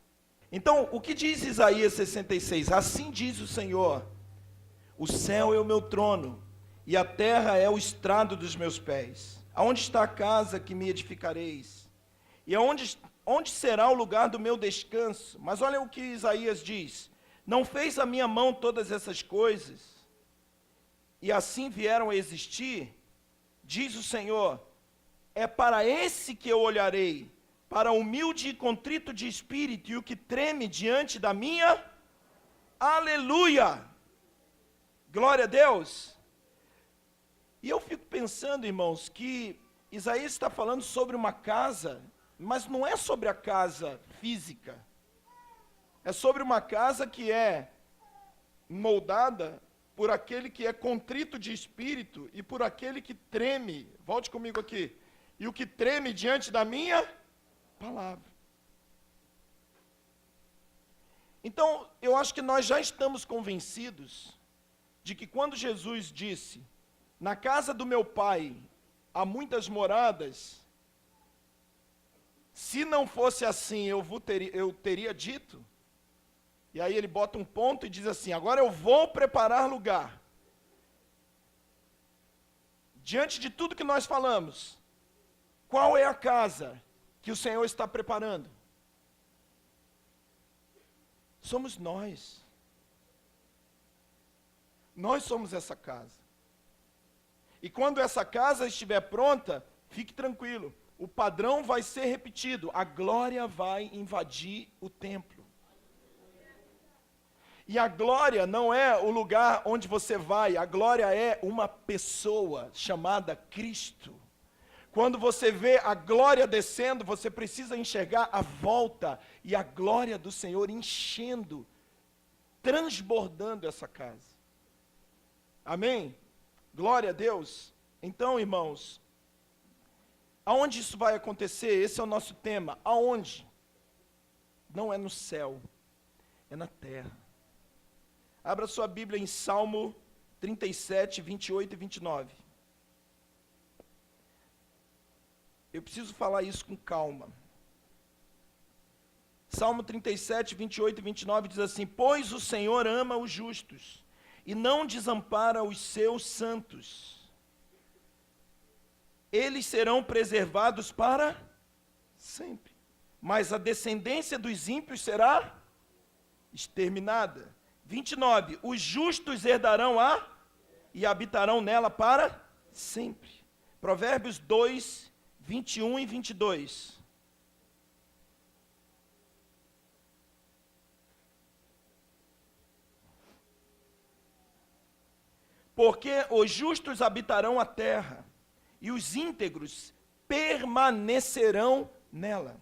Speaker 2: Então, o que diz Isaías 66? Assim diz o Senhor, o céu é o meu trono, e a terra é o estrado dos meus pés. Aonde está a casa que me edificareis? E onde será o lugar do meu descanso? Mas olha o que Isaías diz, não fez a minha mão todas essas coisas, e assim vieram a existir? Diz o Senhor, é para esse que eu olharei, para humilde e contrito de espírito, e o que treme diante da minha, aleluia, glória a Deus. E eu fico pensando, irmãos, que Isaías está falando sobre uma casa, mas não é sobre a casa física, é sobre uma casa que é moldada por aquele que é contrito de espírito e por aquele que treme, volte comigo aqui, e o que treme diante da minha palavra. Então, eu acho que nós já estamos convencidos de que quando Jesus disse, na casa do meu pai há muitas moradas, se não fosse assim eu teria dito, e aí ele bota um ponto e diz assim, agora eu vou preparar lugar. Diante de tudo que nós falamos, qual é a casa que o Senhor está preparando? Somos nós. Nós somos essa casa. E quando essa casa estiver pronta, fique tranquilo, o padrão vai ser repetido, a glória vai invadir o templo. E a glória não é o lugar onde você vai, a glória é uma pessoa chamada Cristo. Quando você vê a glória descendo, você precisa enxergar a volta e a glória do Senhor enchendo transbordando essa casa. Amém? Glória a Deus. Então, irmãos, aonde isso vai acontecer? Esse é o nosso tema. Aonde? Não é no céu, é na terra. Abra sua Bíblia em Salmo 37, 28 e 29. Eu preciso falar isso com calma. Salmo 37, 28 e 29 diz assim: pois o Senhor ama os justos, e não desampara os seus santos. Eles serão preservados para sempre, mas a descendência dos ímpios será exterminada. 29, os justos herdarão e habitarão nela para sempre. Provérbios 2, 21 e 22. Porque os justos habitarão a terra, e os íntegros permanecerão nela.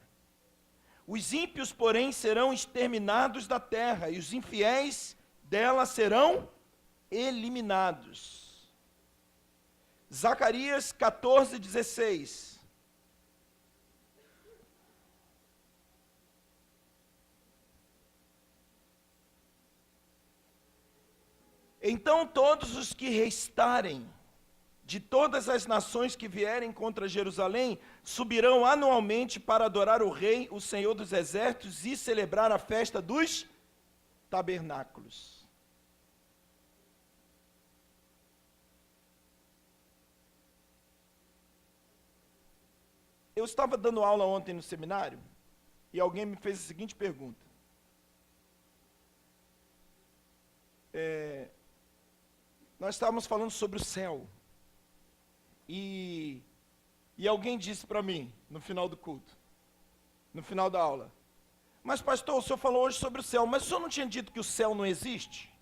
Speaker 2: Os ímpios, porém, serão exterminados da terra, e os infiéis dela serão eliminados. Zacarias 14, 16. Então todos os que restarem de todas as nações que vierem contra Jerusalém subirão anualmente para adorar o Rei, o Senhor dos Exércitos, e celebrar a festa dos tabernáculos. Eu estava dando aula ontem no seminário e alguém me fez a seguinte pergunta. Nós estávamos falando sobre o céu. E alguém disse para mim, no final do culto, no final da aula: mas pastor, o senhor falou hoje sobre o céu, mas o senhor não tinha dito que o céu não existe?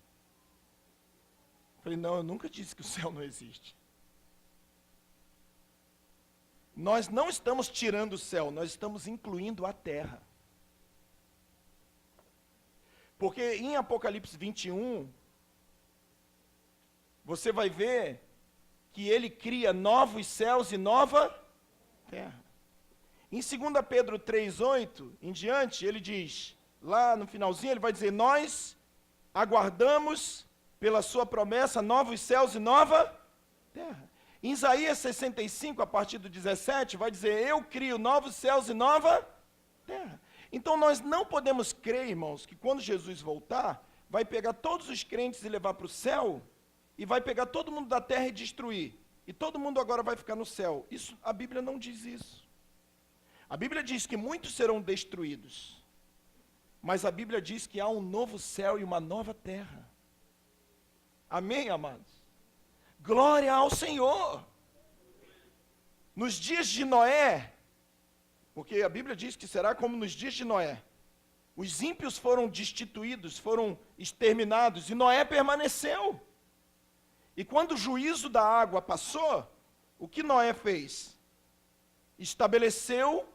Speaker 2: Eu falei: não, eu nunca disse que o céu não existe. Nós não estamos tirando o céu, nós estamos incluindo a terra. Porque em Apocalipse 21, você vai ver que ele cria novos céus e nova terra. Em 2 Pedro 3,8 em diante, ele diz, lá no finalzinho, ele vai dizer: nós aguardamos pela sua promessa novos céus e nova terra. Em Isaías 65, a partir do 17, vai dizer: eu crio novos céus e nova terra. Então nós não podemos crer, irmãos, que quando Jesus voltar, vai pegar todos os crentes e levar para o céu, e vai pegar todo mundo da terra e destruir. E todo mundo agora vai ficar no céu. Isso, a Bíblia não diz isso. A Bíblia diz que muitos serão destruídos. Mas a Bíblia diz que há um novo céu e uma nova terra. Amém, amados? Glória ao Senhor. Nos dias de Noé, porque a Bíblia diz que será como nos dias de Noé. Os ímpios foram destituídos, foram exterminados, e Noé permaneceu. E quando o juízo da água passou, o que Noé fez? Estabeleceu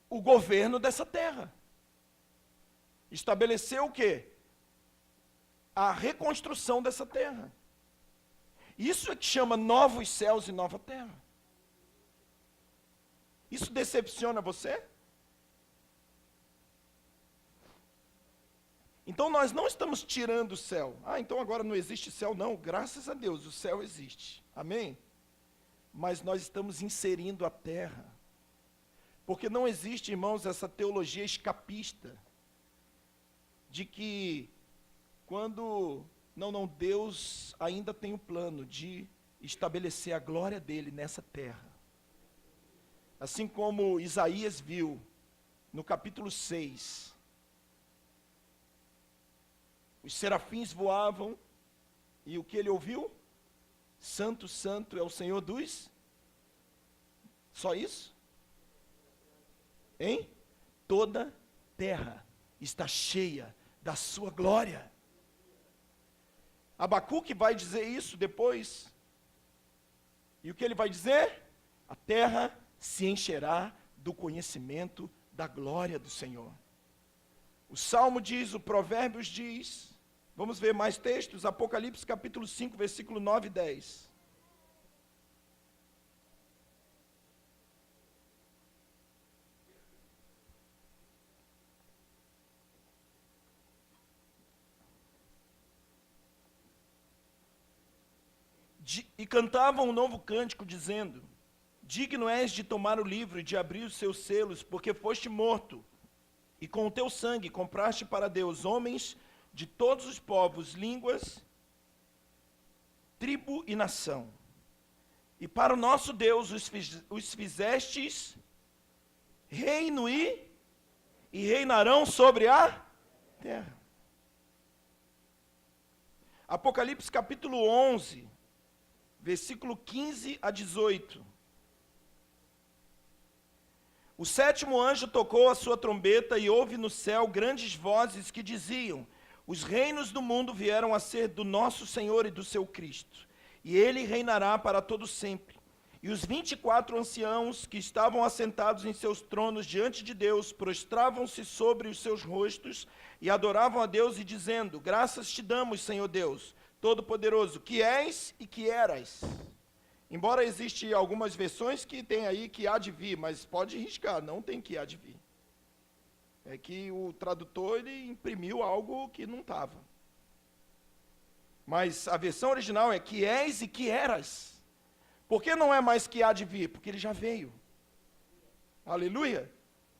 Speaker 2: o governo dessa terra. Estabeleceu o quê? A reconstrução dessa terra. Isso é que chama novos céus e nova terra. Isso decepciona você? Então nós não estamos tirando o céu. Então agora não existe céu. Não, graças a Deus, o céu existe. Amém? Mas nós estamos inserindo a terra. Porque não existe, irmãos, essa teologia escapista de que quando... Não, Deus ainda tem o plano de estabelecer a glória dele nessa terra. Assim como Isaías viu no capítulo 6, os serafins voavam, e o que ele ouviu? Santo, santo é o Senhor dos... Só isso? Hein? Toda terra está cheia da sua glória. Abacuque vai dizer isso depois. E o que ele vai dizer? A terra se encherá do conhecimento da glória do Senhor. O Salmo diz, o Provérbios diz, Vamos ver mais textos, Apocalipse capítulo 5, versículo 9 e 10. E cantavam um novo cântico, dizendo: digno és de tomar o livro e de abrir os seus selos, porque foste morto, e com o teu sangue compraste para Deus homens de todos os povos, línguas, tribo e nação. E para o nosso Deus os fizestes reino e reinarão sobre a terra. Apocalipse capítulo 11, versículo 15 a 18. O sétimo anjo tocou a sua trombeta e houve no céu grandes vozes que diziam: os reinos do mundo vieram a ser do nosso Senhor e do seu Cristo, e ele reinará para todo sempre. E os 24 anciãos que estavam assentados em seus tronos diante de Deus prostravam-se sobre os seus rostos e adoravam a Deus e dizendo: graças te damos, Senhor Deus Todo-Poderoso, que és e que eras. Embora existem algumas versões que tem aí que há de vir, mas pode riscar, não tem que há de vir. É que o tradutor ele imprimiu algo que não estava. Mas a versão original é que és e que eras. Por que não é mais que há de vir? Porque ele já veio. Aleluia.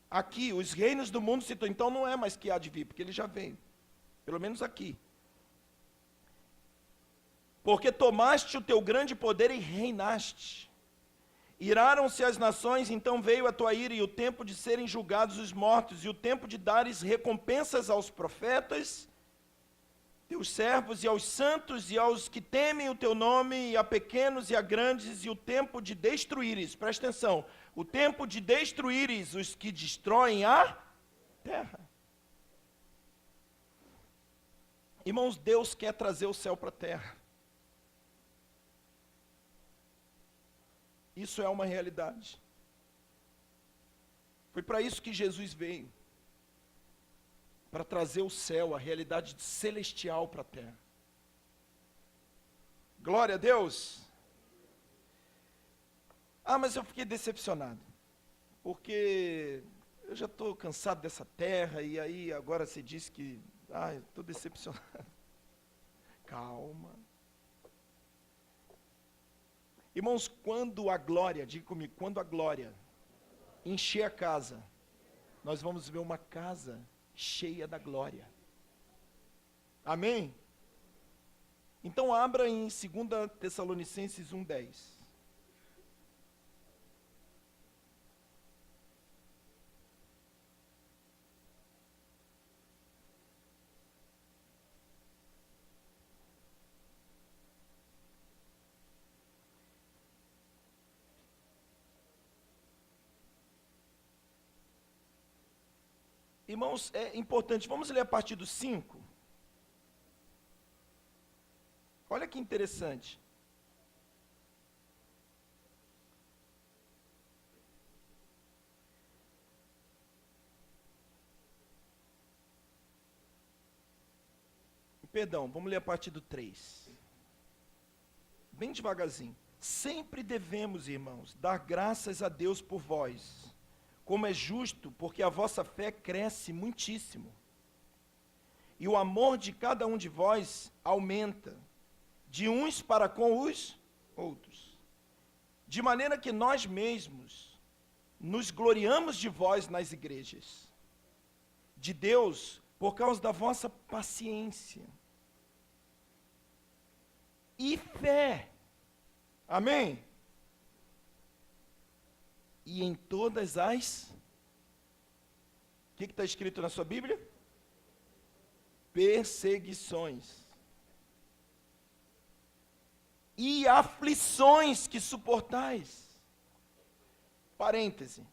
Speaker 2: Aqui, os reinos do mundo, então não é mais que há de vir, porque ele já veio. Pelo menos aqui. Porque tomaste o teu grande poder e reinaste. Iraram-se as nações, então veio a tua ira, e o tempo de serem julgados os mortos, e o tempo de dares recompensas aos profetas, teus servos, e aos santos, e aos que temem o teu nome, e a pequenos e a grandes, e o tempo de destruíres, presta atenção, o tempo de destruíres os que destroem a terra. Irmãos, Deus quer trazer o céu para a terra. Isso é uma realidade. Foi para isso que Jesus veio. Para trazer o céu, a realidade celestial para a terra. Glória a Deus. Ah, mas eu fiquei decepcionado. Porque eu já estou cansado dessa terra, e aí agora você diz que, eu estou decepcionado. Calma. Irmãos, quando a glória, diga comigo, quando a glória encher a casa, nós vamos ver uma casa cheia da glória. Amém? Então abra em 2 Tessalonicenses 1:10. Irmãos, é importante, vamos ler a partir do 5. Olha que interessante. Perdão, vamos ler a partir do 3. Bem devagarzinho. Sempre devemos, irmãos, dar graças a Deus por vós, como é justo, porque a vossa fé cresce muitíssimo. E o amor de cada um de vós aumenta, de uns para com os outros. De maneira que nós mesmos nos gloriamos de vós nas igrejas, de Deus, por causa da vossa paciência e fé. Amém? E em todas as... O que está escrito na sua Bíblia? Perseguições e aflições que suportais. Parêntese.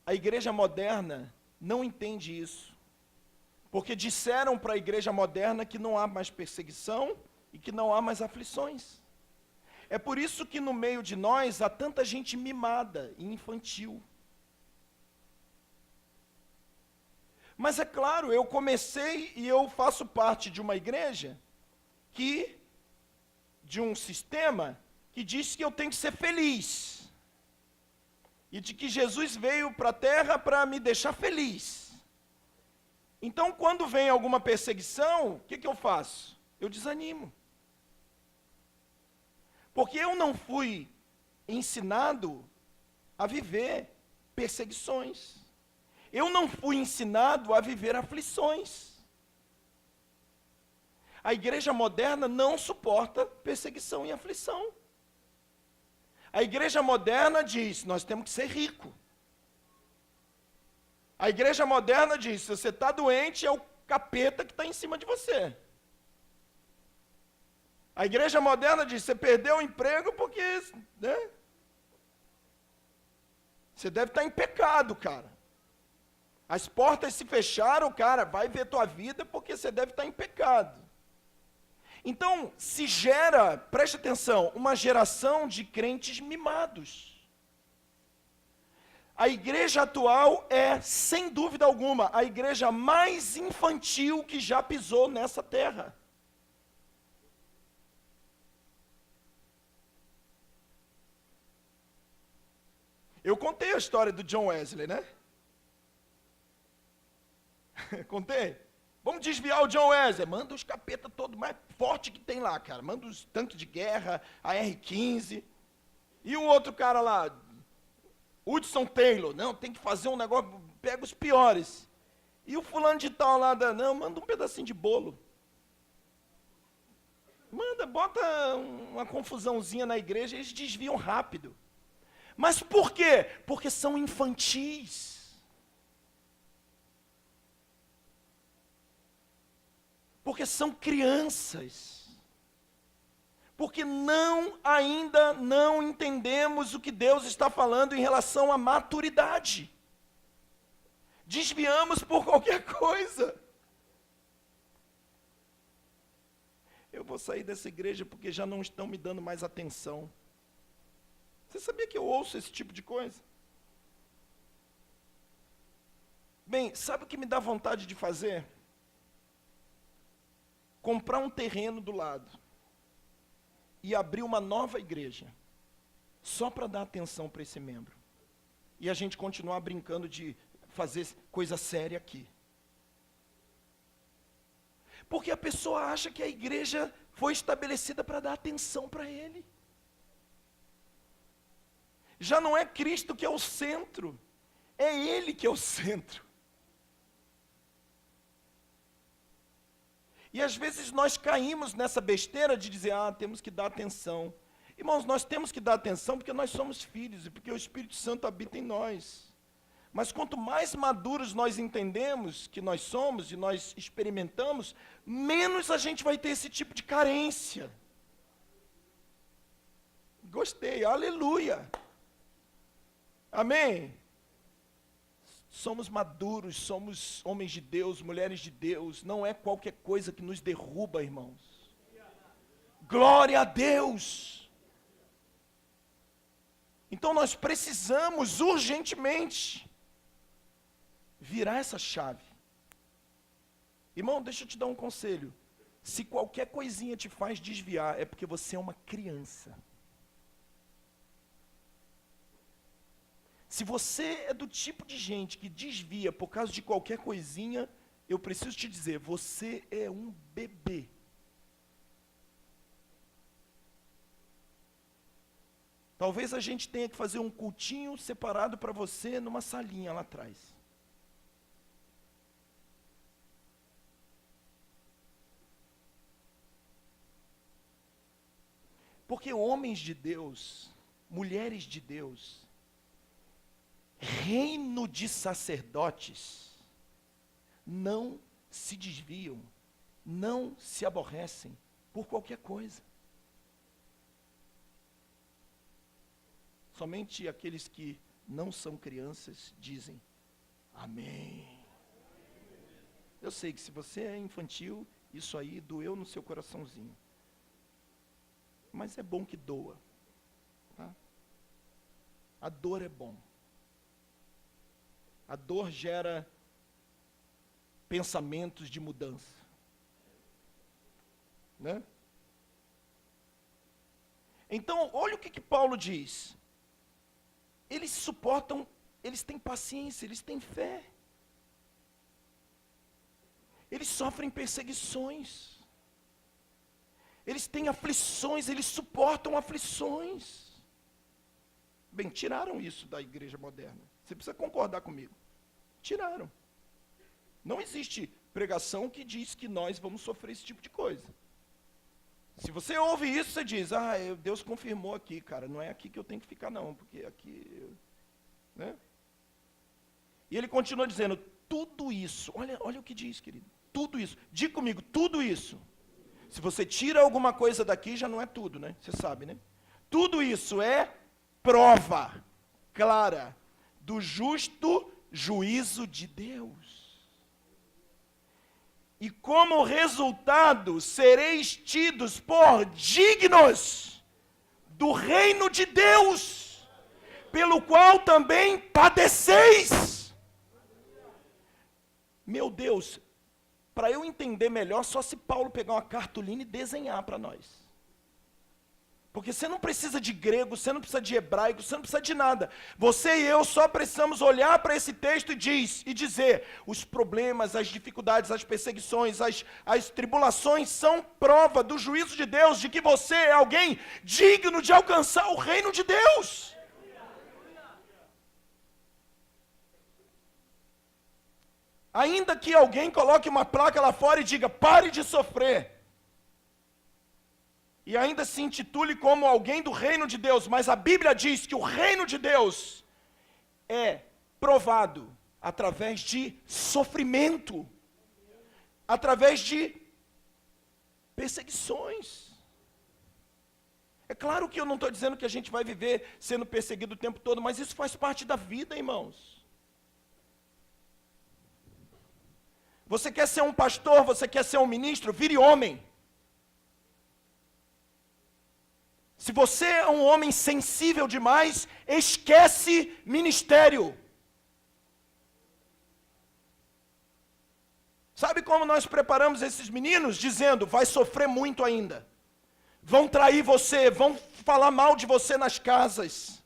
Speaker 2: A igreja moderna não entende isso. Porque disseram para a igreja moderna que não há mais perseguição e que não há mais aflições. É por isso que no meio de nós há tanta gente mimada e infantil. Mas é claro, eu comecei e eu faço parte de uma igreja de um sistema que diz que eu tenho que ser feliz. E de que Jesus veio para a terra para me deixar feliz. Então, quando vem alguma perseguição, o que eu faço? Eu desanimo. Porque eu não fui ensinado a viver perseguições. Eu não fui ensinado a viver aflições. A igreja moderna não suporta perseguição e aflição. A igreja moderna diz, nós temos que ser rico. A igreja moderna diz, se você está doente, é o capeta que está em cima de você. A igreja moderna diz, você perdeu o emprego porque, né? Você deve estar em pecado, cara. As portas se fecharam, cara, vai ver tua vida porque você deve estar em pecado. Então, se gera, preste atenção, uma geração de crentes mimados. A igreja atual é, sem dúvida alguma, a igreja mais infantil que já pisou nessa terra. Eu contei a história do John Wesley, né? Contei? Vamos desviar o John Wesley. Manda os capeta todo mais forte que tem lá, cara. Manda os tanques de guerra, a R-15. E o outro cara lá, Hudson Taylor. Não, tem que fazer um negócio, pega os piores. E o fulano de tal lá, não, manda um pedacinho de bolo. Manda, bota uma confusãozinha na igreja, eles desviam rápido. Mas por quê? Porque são infantis. Porque são crianças. Porque ainda não entendemos o que Deus está falando em relação à maturidade. Desviamos por qualquer coisa. Eu vou sair dessa igreja porque já não estão me dando mais atenção. Você sabia que eu ouço esse tipo de coisa? Bem, sabe o que me dá vontade de fazer? Comprar um terreno do lado e abrir uma nova igreja, só para dar atenção para esse membro. E a gente continuar brincando de fazer coisa séria aqui. Porque a pessoa acha que a igreja foi estabelecida para dar atenção para ele. Já não é Cristo que é o centro, é Ele que é o centro. E às vezes nós caímos nessa besteira de dizer, temos que dar atenção. Irmãos, nós temos que dar atenção porque nós somos filhos e porque o Espírito Santo habita em nós. Mas quanto mais maduros nós entendemos que nós somos e nós experimentamos, menos a gente vai ter esse tipo de carência. Gostei, aleluia. Amém? Somos maduros, somos homens de Deus, mulheres de Deus, não é qualquer coisa que nos derruba, irmãos. Glória a Deus! Então nós precisamos urgentemente virar essa chave. Irmão, deixa eu te dar um conselho. Se qualquer coisinha te faz desviar, é porque você é uma criança. Se você é do tipo de gente que desvia por causa de qualquer coisinha, eu preciso te dizer, você é um bebê. Talvez a gente tenha que fazer um cultinho separado para você numa salinha lá atrás. Porque homens de Deus, mulheres de Deus, reino de sacerdotes, não se desviam, não se aborrecem por qualquer coisa. Somente aqueles que não são crianças dizem, amém. Eu sei que se você é infantil, isso aí doeu no seu coraçãozinho. Mas é bom que doa. Tá? A dor é bom. A dor gera pensamentos de mudança. Né? Então, olha o que Paulo diz. Eles suportam, eles têm paciência, eles têm fé. Eles sofrem perseguições. Eles têm aflições, eles suportam aflições. Bem, tiraram isso da igreja moderna. Você precisa concordar comigo. Tiraram. Não existe pregação que diz que nós vamos sofrer esse tipo de coisa. Se você ouve isso, você diz, Deus confirmou aqui, cara, não é aqui que eu tenho que ficar não, porque aqui... Né? E ele continua dizendo, tudo isso, olha o que diz, querido, tudo isso, diga comigo, tudo isso. Se você tira alguma coisa daqui, já não é tudo, né? Você sabe, né? Tudo isso é prova clara do justo juízo de Deus. E como resultado, sereis tidos por dignos do reino de Deus, pelo qual também padeceis. Meu Deus, para eu entender melhor, só se Paulo pegar uma cartolina e desenhar para nós. Porque você não precisa de grego, você não precisa de hebraico, você não precisa de nada. Você e eu só precisamos olhar para esse texto e dizer, os problemas, as dificuldades, as perseguições, as tribulações são prova do juízo de Deus, de que você é alguém digno de alcançar o reino de Deus. Ainda que alguém coloque uma placa lá fora e diga, pare de sofrer. E ainda se intitule como alguém do reino de Deus, mas a Bíblia diz que o reino de Deus é provado através de sofrimento, através de perseguições. É claro que eu não estou dizendo que a gente vai viver sendo perseguido o tempo todo, mas isso faz parte da vida, irmãos. Você quer ser um pastor, você quer ser um ministro, vire homem. Se você é um homem sensível demais, esquece ministério. Sabe como nós preparamos esses meninos? Dizendo, vai sofrer muito ainda. Vão trair você, vão falar mal de você nas casas.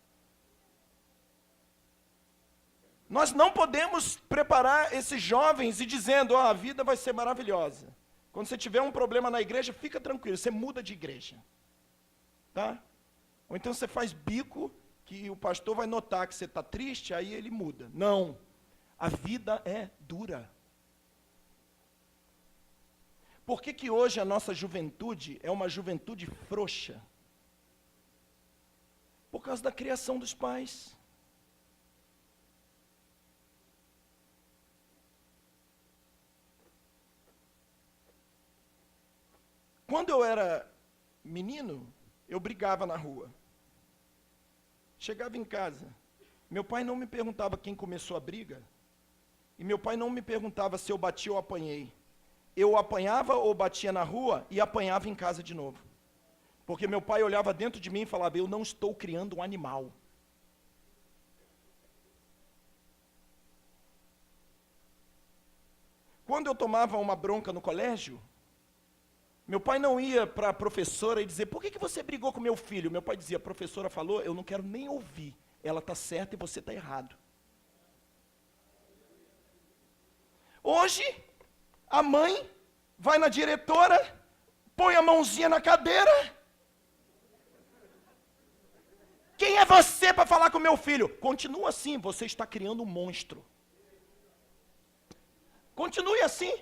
Speaker 2: Nós não podemos preparar esses jovens e dizendo, a vida vai ser maravilhosa. Quando você tiver um problema na igreja, fica tranquilo, você muda de igreja. Tá? Ou então você faz bico, que o pastor vai notar que você está triste, aí ele muda. Não, a vida é dura. Por que hoje a nossa juventude é uma juventude frouxa? Por causa da criação dos pais. Quando eu era menino, eu brigava na rua. Chegava em casa. Meu pai não me perguntava quem começou a briga. E meu pai não me perguntava se eu bati ou apanhei. Eu apanhava ou batia na rua e apanhava em casa de novo. Porque meu pai olhava dentro de mim e falava, eu não estou criando um animal. Quando eu tomava uma bronca no colégio, meu pai não ia para a professora e dizer, por que você brigou com meu filho? Meu pai dizia, a professora falou, eu não quero nem ouvir. Ela está certa e você está errado. Hoje, a mãe vai na diretora, põe a mãozinha na cadeira. Quem é você para falar com meu filho? Continua assim, você está criando um monstro. Continue assim.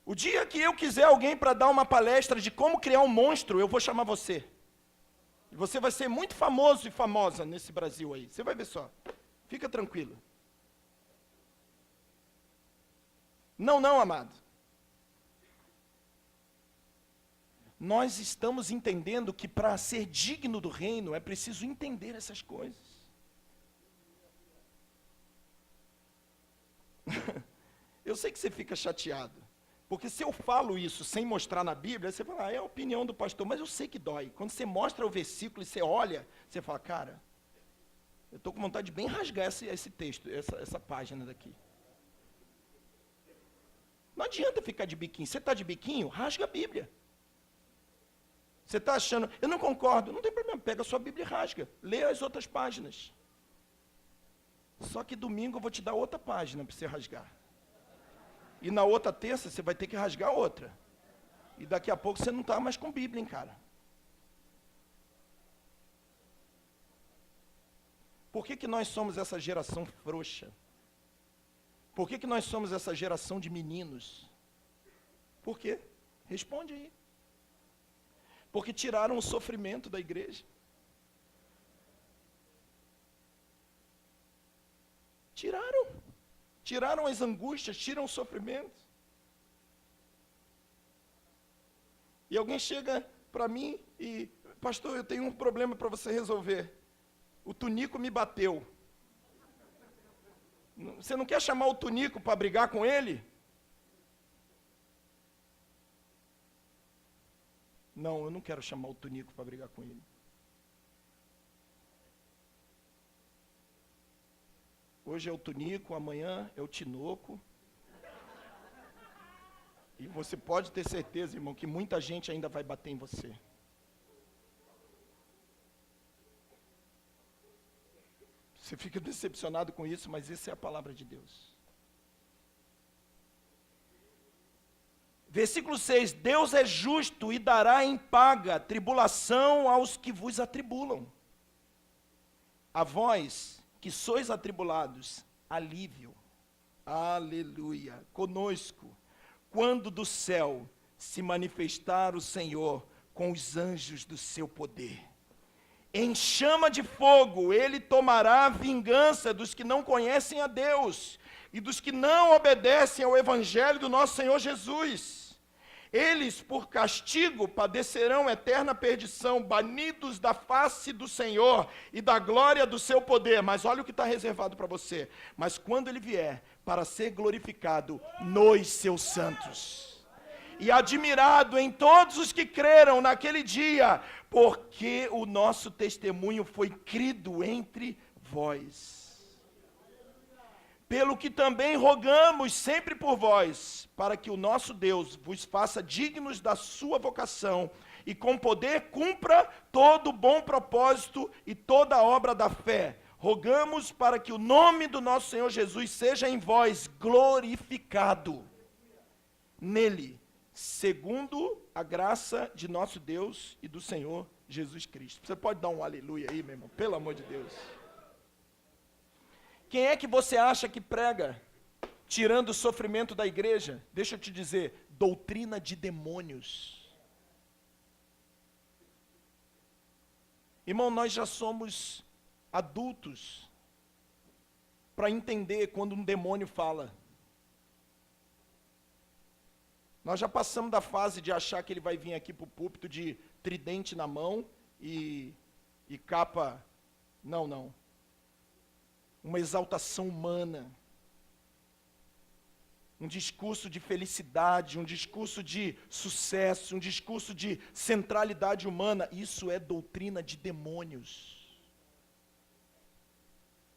Speaker 2: O dia que eu quiser alguém para dar uma palestra de como criar um monstro, eu vou chamar você. E você vai ser muito famoso e famosa nesse Brasil aí. Você vai ver só. Fica tranquilo. Não, amado. Nós estamos entendendo que para ser digno do reino é preciso entender essas coisas. Eu sei que você fica chateado. Porque se eu falo isso sem mostrar na Bíblia, você fala, é a opinião do pastor, mas eu sei que dói. Quando você mostra o versículo e você olha, você fala, cara, eu estou com vontade de bem rasgar esse texto, essa página daqui. Não adianta ficar de biquinho. Você está de biquinho? Rasga a Bíblia. Você está achando, eu não concordo, não tem problema, pega a sua Bíblia e rasga. Lê as outras páginas. Só que domingo eu vou te dar outra página para você rasgar. E na outra terça você vai ter que rasgar outra. E daqui a pouco você não está mais com Bíblia, hein, cara. Por que nós somos essa geração frouxa? Por que nós somos essa geração de meninos? Por quê? Responde aí. Porque tiraram o sofrimento da igreja. Tiraram as angústias, tiram o sofrimento. E alguém chega para mim e, pastor, eu tenho um problema para você resolver. O Tunico me bateu. Você não quer chamar o Tunico para brigar com ele? Não, eu não quero chamar o Tunico para brigar com ele. Hoje é o Tunico, amanhã é o Tinoco. E você pode ter certeza, irmão, que muita gente ainda vai bater em você. Você fica decepcionado com isso, mas essa é a palavra de Deus. Versículo 6, Deus é justo e dará em paga tribulação aos que vos atribulam. A vós que sois atribulados, alívio, aleluia, conosco, quando do céu se manifestar o Senhor com os anjos do seu poder. Em chama de fogo, ele tomará a vingança dos que não conhecem a Deus e dos que não obedecem ao evangelho do nosso Senhor Jesus. Eles, por castigo, padecerão eterna perdição, banidos da face do Senhor e da glória do seu poder. Mas olha o que está reservado para você. Mas quando ele vier, para ser glorificado nos seus santos. E admirado em todos os que creram naquele dia, porque o nosso testemunho foi crido entre vós. Pelo que também rogamos sempre por vós, para que o nosso Deus vos faça dignos da sua vocação e com poder cumpra todo bom propósito e toda obra da fé. Rogamos para que o nome do nosso Senhor Jesus seja em vós glorificado. Nele, segundo a graça de nosso Deus e do Senhor Jesus Cristo. Você pode dar um aleluia aí, meu irmão, pelo amor de Deus. Quem é que você acha que prega, tirando o sofrimento da igreja? Deixa eu te dizer, doutrina de demônios. Irmão, nós já somos adultos para entender quando um demônio fala. Nós já passamos da fase de achar que ele vai vir aqui para o púlpito de tridente na mão e capa. Não. Uma exaltação humana, um discurso de felicidade, um discurso de sucesso, um discurso de centralidade humana. Isso é doutrina de demônios.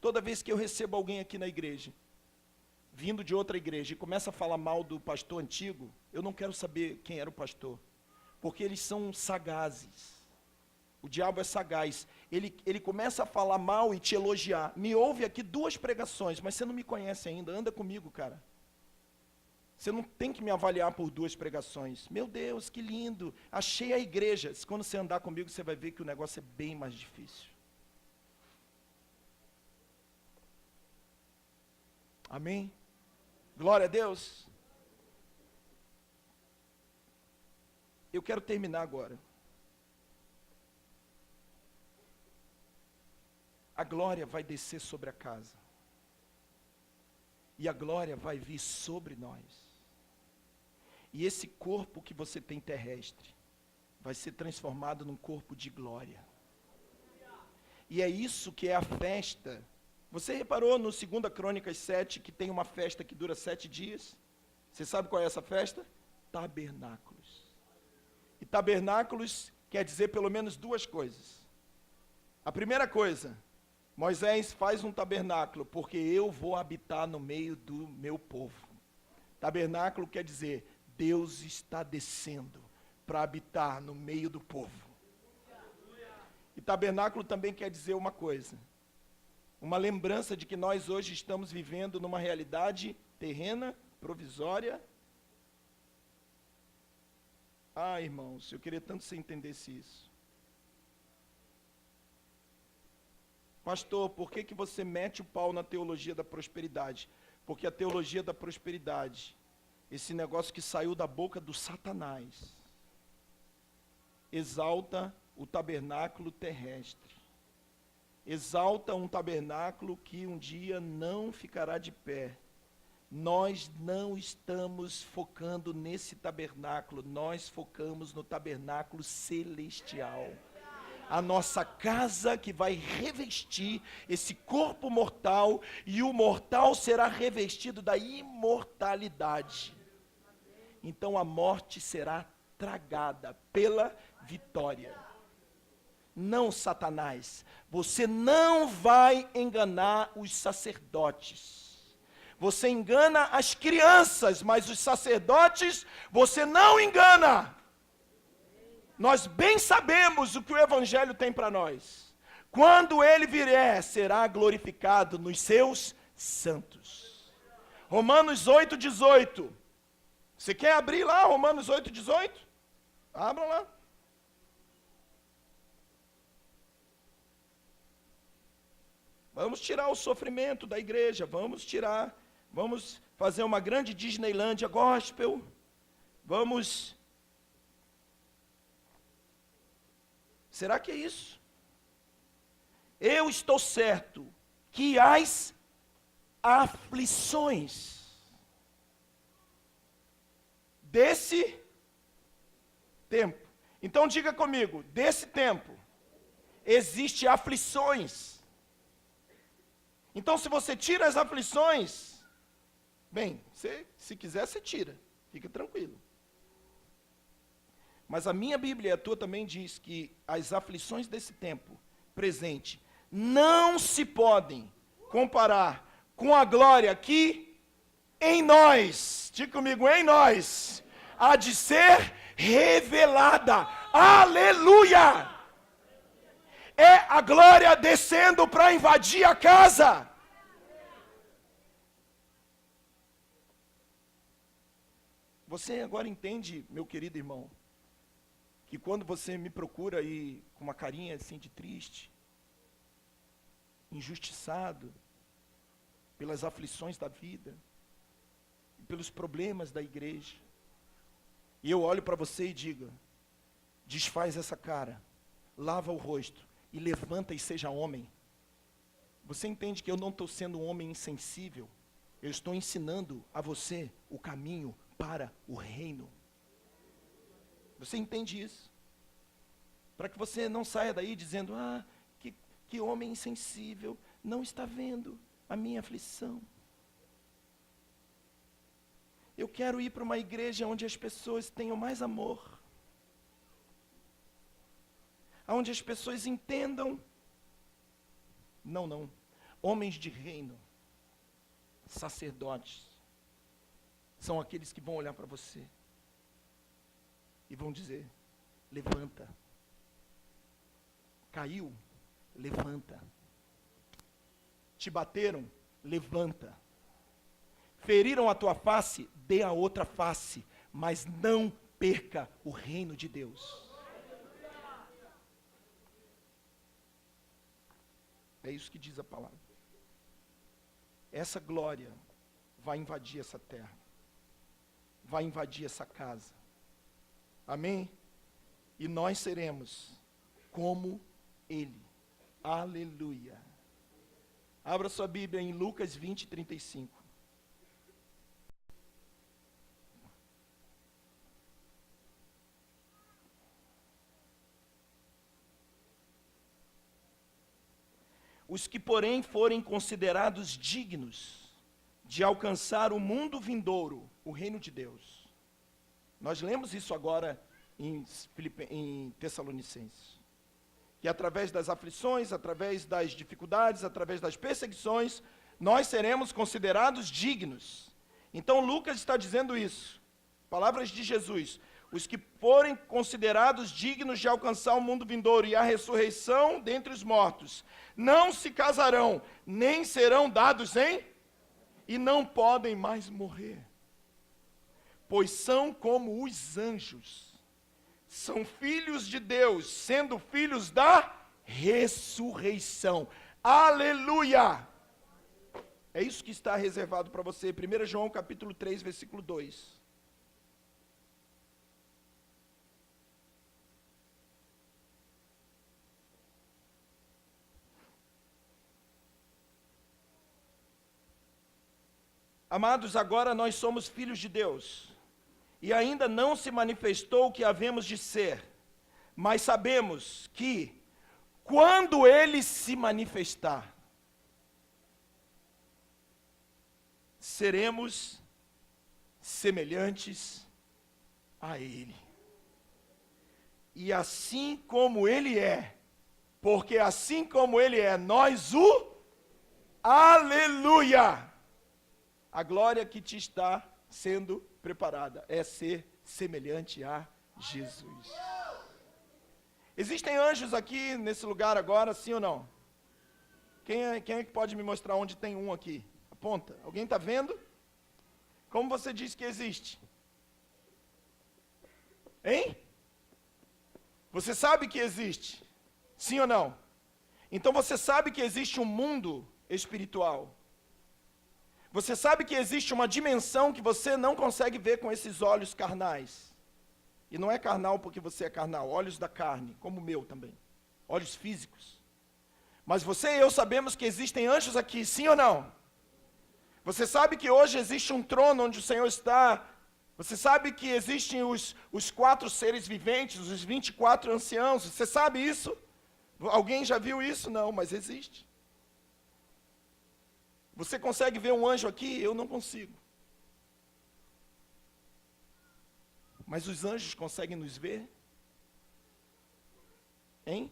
Speaker 2: Toda vez que eu recebo alguém aqui na igreja, vindo de outra igreja, e começa a falar mal do pastor antigo, eu não quero saber quem era o pastor, porque eles são sagazes. O diabo é sagaz. Ele começa a falar mal e te elogiar. Me ouve aqui 2 pregações, mas você não me conhece ainda. Anda comigo, cara. Você não tem que me avaliar por 2 pregações. Meu Deus, que lindo. Achei a igreja. Quando você andar comigo, você vai ver que o negócio é bem mais difícil. Amém? Glória a Deus. Eu quero terminar agora. A glória vai descer sobre a casa. E a glória vai vir sobre nós. E esse corpo que você tem terrestre vai ser transformado num corpo de glória. E é isso que é a festa. Você reparou no 2 Crônicas 7 que tem uma festa que dura 7 dias? Você sabe qual é essa festa? Tabernáculos. E tabernáculos quer dizer pelo menos 2 coisas. A primeira coisa, Moisés faz um tabernáculo, porque eu vou habitar no meio do meu povo. Tabernáculo quer dizer, Deus está descendo para habitar no meio do povo. E tabernáculo também quer dizer uma coisa, uma lembrança de que nós hoje estamos vivendo numa realidade terrena, provisória. Ah, irmãos, eu queria tanto que você entendesse isso. Pastor, por que você mete o pau na teologia da prosperidade? Porque a teologia da prosperidade, esse negócio que saiu da boca do Satanás, exalta o tabernáculo terrestre. Exalta um tabernáculo que um dia não ficará de pé. Nós não estamos focando nesse tabernáculo, nós focamos no tabernáculo celestial. A nossa casa que vai revestir esse corpo mortal, e o mortal será revestido da imortalidade. Então a morte será tragada pela vitória. Não, Satanás, você não vai enganar os sacerdotes. Você engana as crianças, mas os sacerdotes você não engana. Nós bem sabemos o que o Evangelho tem para nós. Quando ele vier, será glorificado nos seus santos. Romanos 8:18. Você quer abrir lá Romanos 8:18? Abra lá. Vamos tirar o sofrimento da igreja, vamos fazer uma grande Disneylândia gospel, Será que é isso? Eu estou certo que as aflições desse tempo. Então diga comigo, desse tempo, existem aflições. Então se você tira as aflições, bem, se quiser você tira, fica tranquilo. Mas a minha Bíblia e a tua também diz que as aflições desse tempo presente não se podem comparar com a glória que em nós, diga comigo, em nós, há de ser revelada. Aleluia! É a glória descendo para invadir a casa. Você agora entende, meu querido irmão, que quando você me procura aí com uma carinha assim de triste, injustiçado, pelas aflições da vida, pelos problemas da igreja, e eu olho para você e digo, desfaz essa cara, lava o rosto, e levanta e seja homem. Você entende que eu não estou sendo um homem insensível, eu estou ensinando a você o caminho para o reino. Você entende isso? Para que você não saia daí dizendo, que homem insensível, não está vendo a minha aflição. Eu quero ir para uma igreja onde as pessoas tenham mais amor. Onde as pessoas entendam. Não. Homens de reino, sacerdotes, são aqueles que vão olhar para você e vão dizer, levanta. Caiu, levanta. Te bateram, levanta. Feriram a tua face, dê a outra face, mas não perca o reino de Deus. É isso que diz a palavra. Essa glória vai invadir essa terra. Vai invadir essa casa. Amém? E nós seremos como Ele. Aleluia. Abra sua Bíblia em Lucas 20:35. Os que, porém, forem considerados dignos de alcançar o mundo vindouro, o reino de Deus. Nós lemos isso agora em Tessalonicenses. Que através das aflições, através das dificuldades, através das perseguições, nós seremos considerados dignos. Então Lucas está dizendo isso. Palavras de Jesus. Os que forem considerados dignos de alcançar o mundo vindouro e a ressurreição dentre os mortos, não se casarão, nem serão dados em, e não podem mais morrer, pois são como os anjos, são filhos de Deus, sendo filhos da ressurreição. Aleluia! É isso que está reservado para você. 1 João capítulo 3, versículo 2. Amados, agora nós somos filhos de Deus, e ainda não se manifestou o que havemos de ser, mas sabemos que, quando Ele se manifestar, seremos semelhantes a Ele. E assim como Ele é, porque assim como Ele é, nós o... Aleluia! A glória que te está sendo preparada é ser semelhante a Jesus. Existem anjos aqui nesse lugar agora, sim ou não? Quem é que pode me mostrar onde tem um aqui? Aponta. Alguém está vendo? Como você disse que existe? Hein? Você sabe que existe? Sim ou não? Então você sabe que existe um mundo espiritual. Você sabe que existe uma dimensão que você não consegue ver com esses olhos carnais. E não é carnal porque você é carnal, olhos da carne, como o meu também. Olhos físicos. Mas você e eu sabemos que existem anjos aqui, sim ou não? Você sabe que hoje existe um trono onde o Senhor está. Você sabe que existem os 4 seres viventes, os 24 anciãos. Você sabe isso? Alguém já viu isso? Não, mas existe. Você consegue ver um anjo aqui? Eu não consigo. Mas os anjos conseguem nos ver? Hein?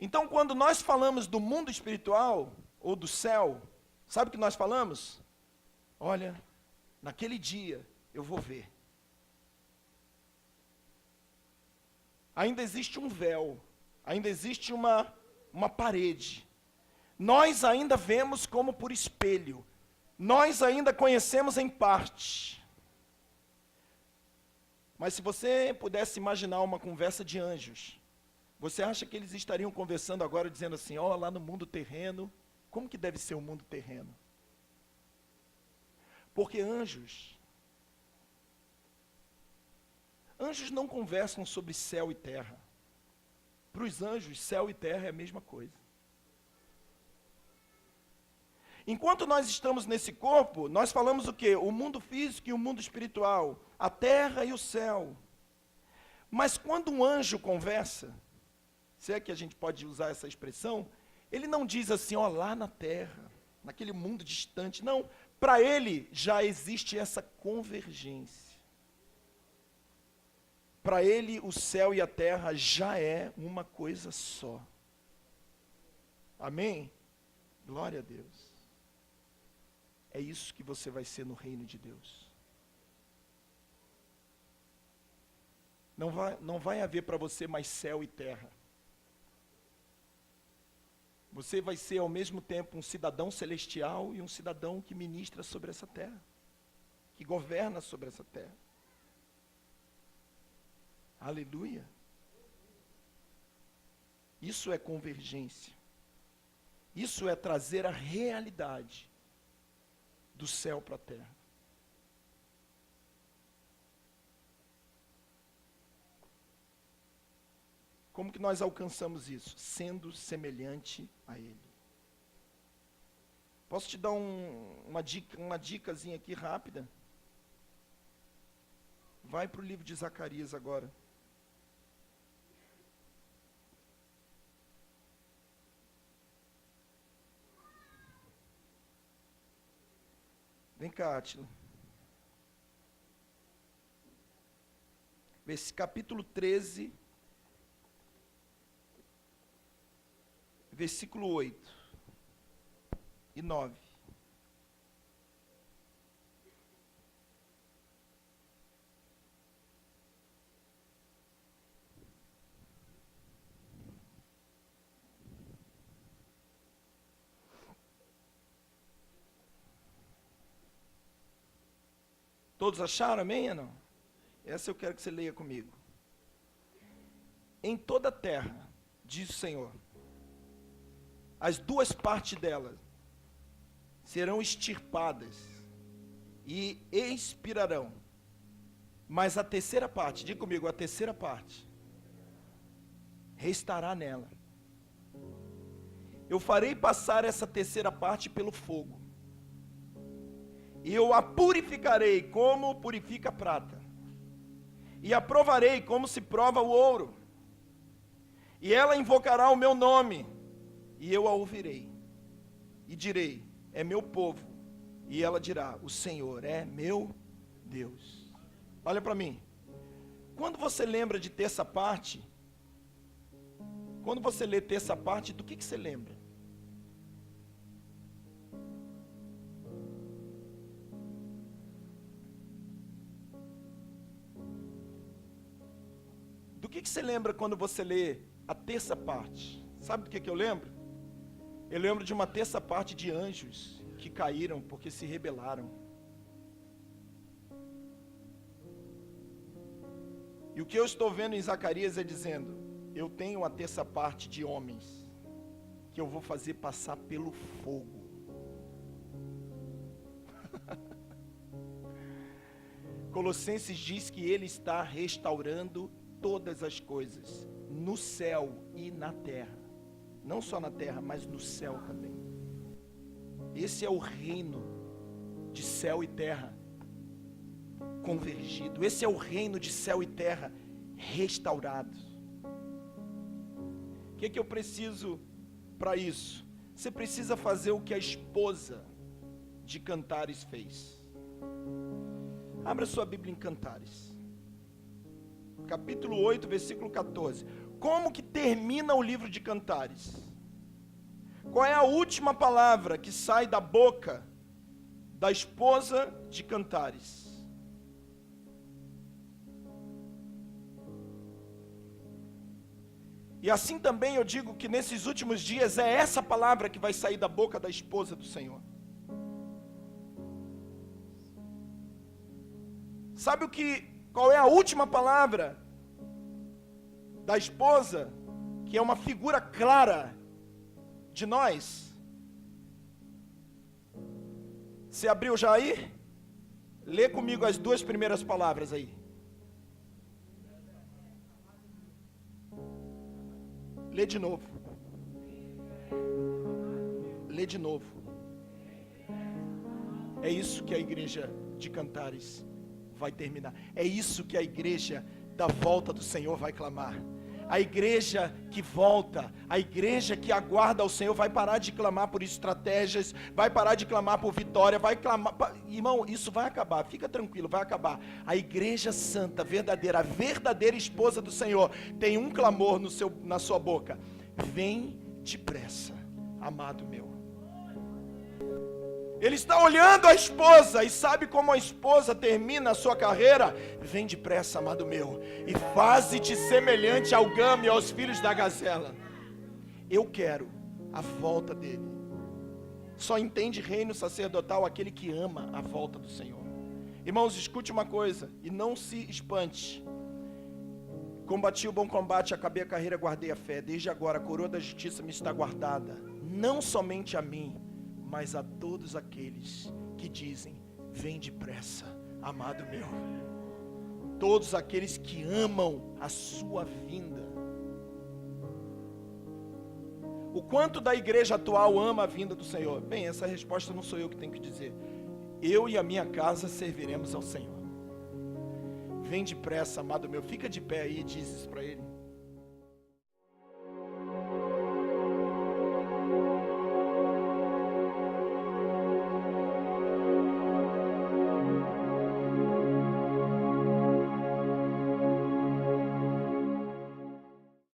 Speaker 2: Então, quando nós falamos do mundo espiritual, ou do céu, sabe o que nós falamos? Olha, naquele dia eu vou ver. Ainda existe um véu, ainda existe uma parede. Nós ainda vemos como por espelho. Nós ainda conhecemos em parte. Mas se você pudesse imaginar uma conversa de anjos, você acha que eles estariam conversando agora dizendo assim, ó, lá no mundo terreno, como que deve ser o mundo terreno? Porque anjos não conversam sobre céu e terra. Para os anjos, céu e terra é a mesma coisa. Enquanto nós estamos nesse corpo, nós falamos o quê? O mundo físico e o mundo espiritual, a terra e o céu. Mas quando um anjo conversa, se é que a gente pode usar essa expressão, ele não diz assim, ó, lá na terra, naquele mundo distante. Não, para ele já existe essa convergência. Para ele o céu e a terra já é uma coisa só. Amém? Glória a Deus. É isso que você vai ser no reino de Deus. Não vai haver para você mais céu e terra. Você vai ser ao mesmo tempo um cidadão celestial e um cidadão que ministra sobre essa terra, que governa sobre essa terra. Aleluia. Isso é convergência. Isso é trazer a realidade do céu para a terra. Como que nós alcançamos isso? Sendo semelhante a Ele. Posso te dar uma dicasinha aqui rápida? Vai para o livro de Zacarias agora. Vem cá, Átila. Esse capítulo 13, versículo 8 e 9. Todos acharam, amém ou não? Essa eu quero que você leia comigo. Em toda a terra, diz o Senhor, as duas partes dela serão extirpadas e expirarão. Mas a terceira parte, diga comigo, a terceira parte, restará nela. Eu farei passar essa terceira parte pelo fogo. E eu a purificarei como purifica a prata. E a provarei como se prova o ouro. E ela invocará o meu nome. E eu a ouvirei. E direi, é meu povo. E ela dirá, o Senhor é meu Deus. Olha para mim. Quando você lembra de terça parte, quando você lê terça parte, do que você lembra? Do que você lembra quando você lê a terça parte? Sabe do que eu lembro? Eu lembro de uma terça parte de anjos que caíram porque se rebelaram. E o que eu estou vendo em Zacarias é dizendo, eu tenho a terça parte de homens que eu vou fazer passar pelo fogo. Colossenses diz que ele está restaurando todas as coisas, no céu e na terra. Não só na terra, mas no céu também. Esse é o reino de céu e terra convergido. Esse é o reino de céu e terra restaurado. O que eu preciso para isso? Você precisa fazer o que a esposa de Cantares fez. Abra sua Bíblia em Cantares. Capítulo 8, versículo 14. Como que termina o livro de Cantares? Qual é a última palavra que sai da boca da esposa de Cantares? E assim também eu digo que nesses últimos dias é essa palavra que vai sair da boca da esposa do Senhor. Sabe qual é a última palavra da esposa, que é uma figura clara de nós? Você abriu já aí? Lê comigo as duas primeiras palavras aí. Lê de novo. Lê de novo. É isso que a igreja de Cantares vai terminar. É isso que a igreja da volta do Senhor vai clamar. A igreja que volta, a igreja que aguarda ao Senhor vai parar de clamar por estratégias, vai parar de clamar por vitória, vai clamar, irmão, isso vai acabar, fica tranquilo, vai acabar. A igreja santa, verdadeira, a verdadeira esposa do Senhor, tem um clamor na sua boca: vem depressa, amado meu. Ele está olhando a esposa e sabe como a esposa termina a sua carreira? Vem depressa, amado meu, e faze-te semelhante ao gamo e aos filhos da gazela. Eu quero a volta dele. Só entende reino sacerdotal aquele que ama a volta do Senhor. Irmãos, escute uma coisa e não se espante. Combati o bom combate, acabei a carreira, guardei a fé. Desde agora a coroa da justiça me está guardada, não somente a mim, mas a todos aqueles que dizem, vem depressa, amado meu. Todos aqueles que amam a sua vinda. O quanto da igreja atual ama a vinda do Senhor? Bem, essa resposta não sou eu que tenho que dizer. Eu e a minha casa serviremos ao Senhor. Vem depressa, amado meu. Fica de pé aí e diz isso para ele.